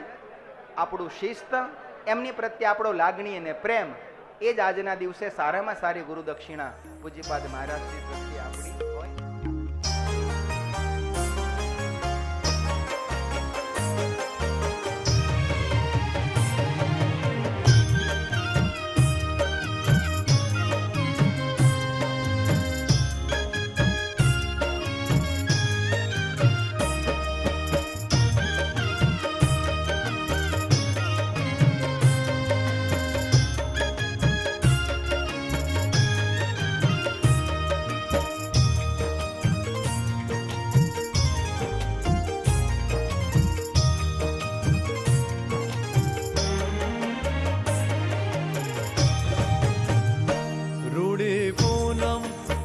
આપણું શિસ્ત, એમની પ્રત્યે આપણો લાગણી અને પ્રેમ, એ જ આજના દિવસે સારામાં સારી ગુરુ દક્ષિણા પૂજ્યપાદ મહારાજ શ્રી પ્રત્યે આપણી હોય.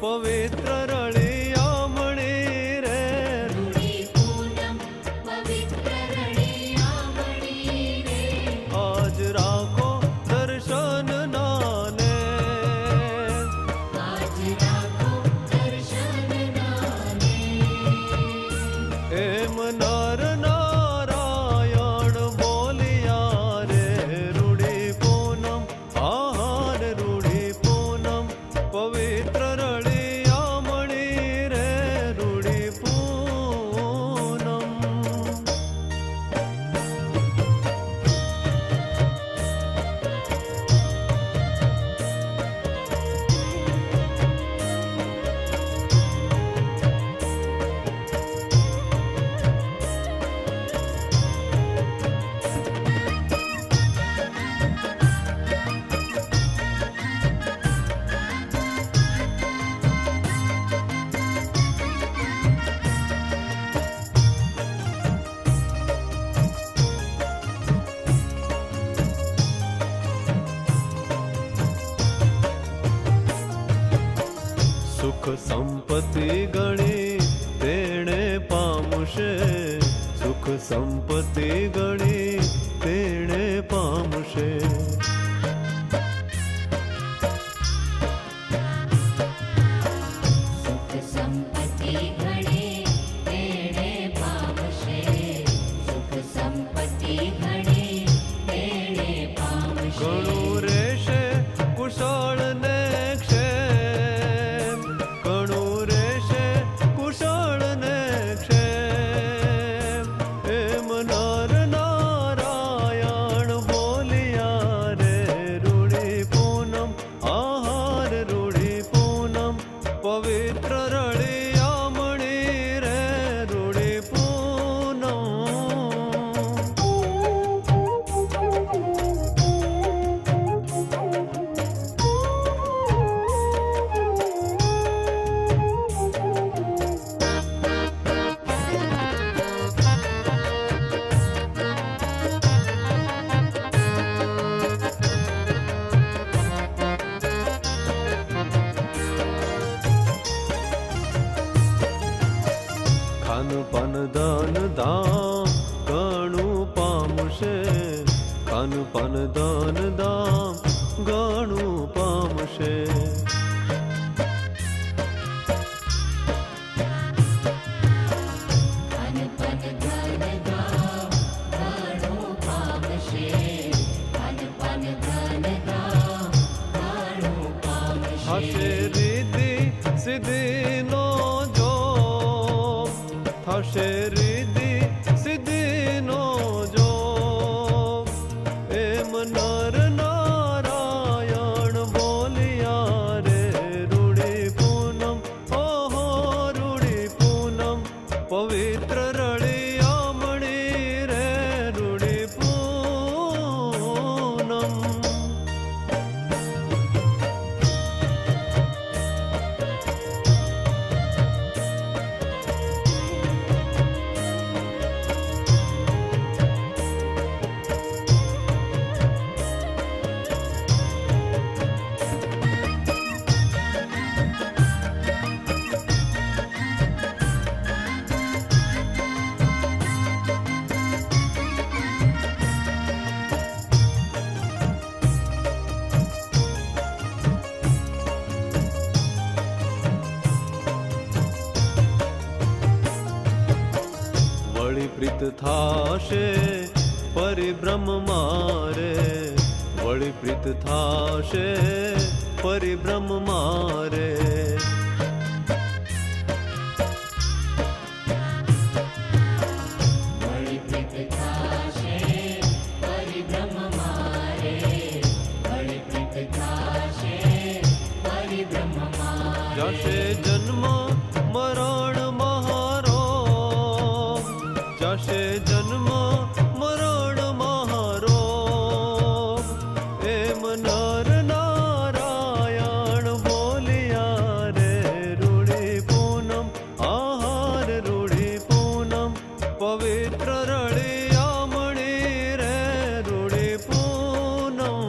પવિત્ર રળિયામણી રે, રૂડી પૂનમ પવિત્ર રળિયામણી રે, આજ રાખો દર્શન નાને, આજ રાખો દર્શન નાને, એમ નર નારાયણ બોલિયા રે. રૂડી પૂનમ આહાર, રૂડી પૂનમ પવિત્ર રળિયામણી રે, રૂડી પૂનમ. સુખ સંપત્તિ ગણી તેણે પામશે, સુખ સંપત્તિ ગણી તેણે પામશે. સુખ સંપત્તિ ઘણે તેણે પામશે, સુખ સંપત્તિ ઘણે તેણે પામશે. ઘણું રહેશે કુશળ ને ક્ષેમ, ઘણું રહેશે કુશળ ને ક્ષેમ, એમ નર નારાયણ બોલિયા રે. રૂડી પૂનમ આહાર, રૂડી પૂનમ પવિત્ર રળિયામણી રે, રૂડી પૂનમ. ખાન પાન દાન દામ ઘણું પામશે, ખાન પાન દાન દામ ઘણું પામશે. અન પદ ધન ધામ ઘણું પામશે, અન પદ ધન ધામ ઘણું પામશે. હશે રીતિ સિદ્ધિ નો જો, થશે રીતિ સિદ્ધિ પવિત્ર રળિયામણી રે રૂડી પૂનમ. વળી પ્રીત થાશે પરિબ્રહ્મ મારે, વળી પ્રીત થાશે પરિબ્રહ્મ મારે. વળી પ્રીત થાશે પરિબ્રહ્મ મારે, વળી પ્રીત થાશે પરિબ્રહ્મ મારે. જશે જન્મ મરણ મહારો, જશે જન્મ મરણ મહારો. એમ નર નારાયણ બોલિયા રે રૂડી પૂનમ, આહાર રૂડી પૂનમ. પવિત્ર રળિયામણી રે રૂડી પૂનમ.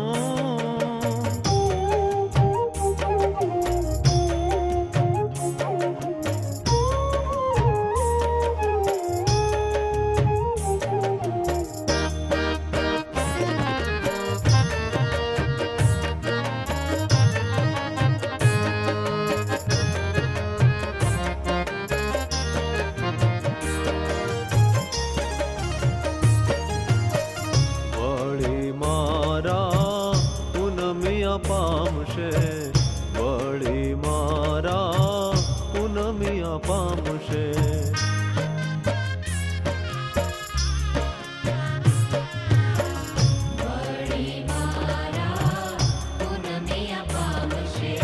વળી મારા પૂનમિયા પામશે, વળી મારા પૂનમિયા પામશે. વળી મારા પૂનમિયા પામશે,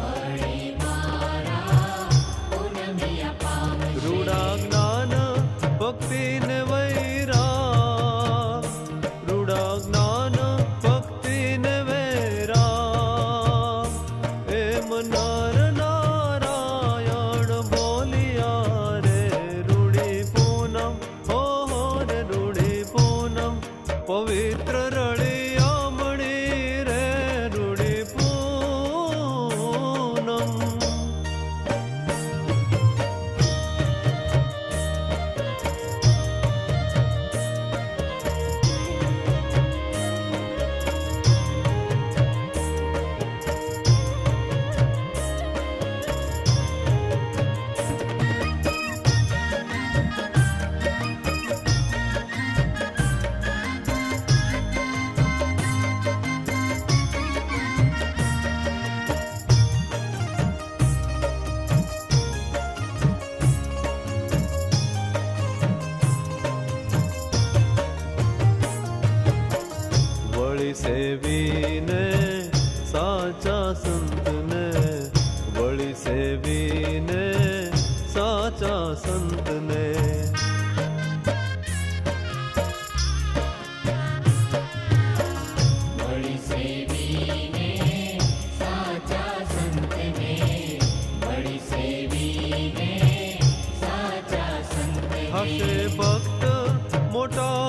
વળી મારા પૂનમિયા પામશે. રૂડા જ્ઞાન ભક્તિ ને વૈરા, રૂડા જ્ઞાન ભક્તિ ને વૈરા. એમ નર નારાયણ બોલિયા રે રૂડી પૂનમ, હો રે રૂડી પૂનમ. પવિત્ર રળિયામણી રે રૂડી પૂનમ. વળી સેવીને સાચા સંતને, વળી સેવીને સાચા સંતને. વળી સેવીને સાચા સંતને, વળી સેવીને સાચા સંતને. હશે ભક્ત મોટા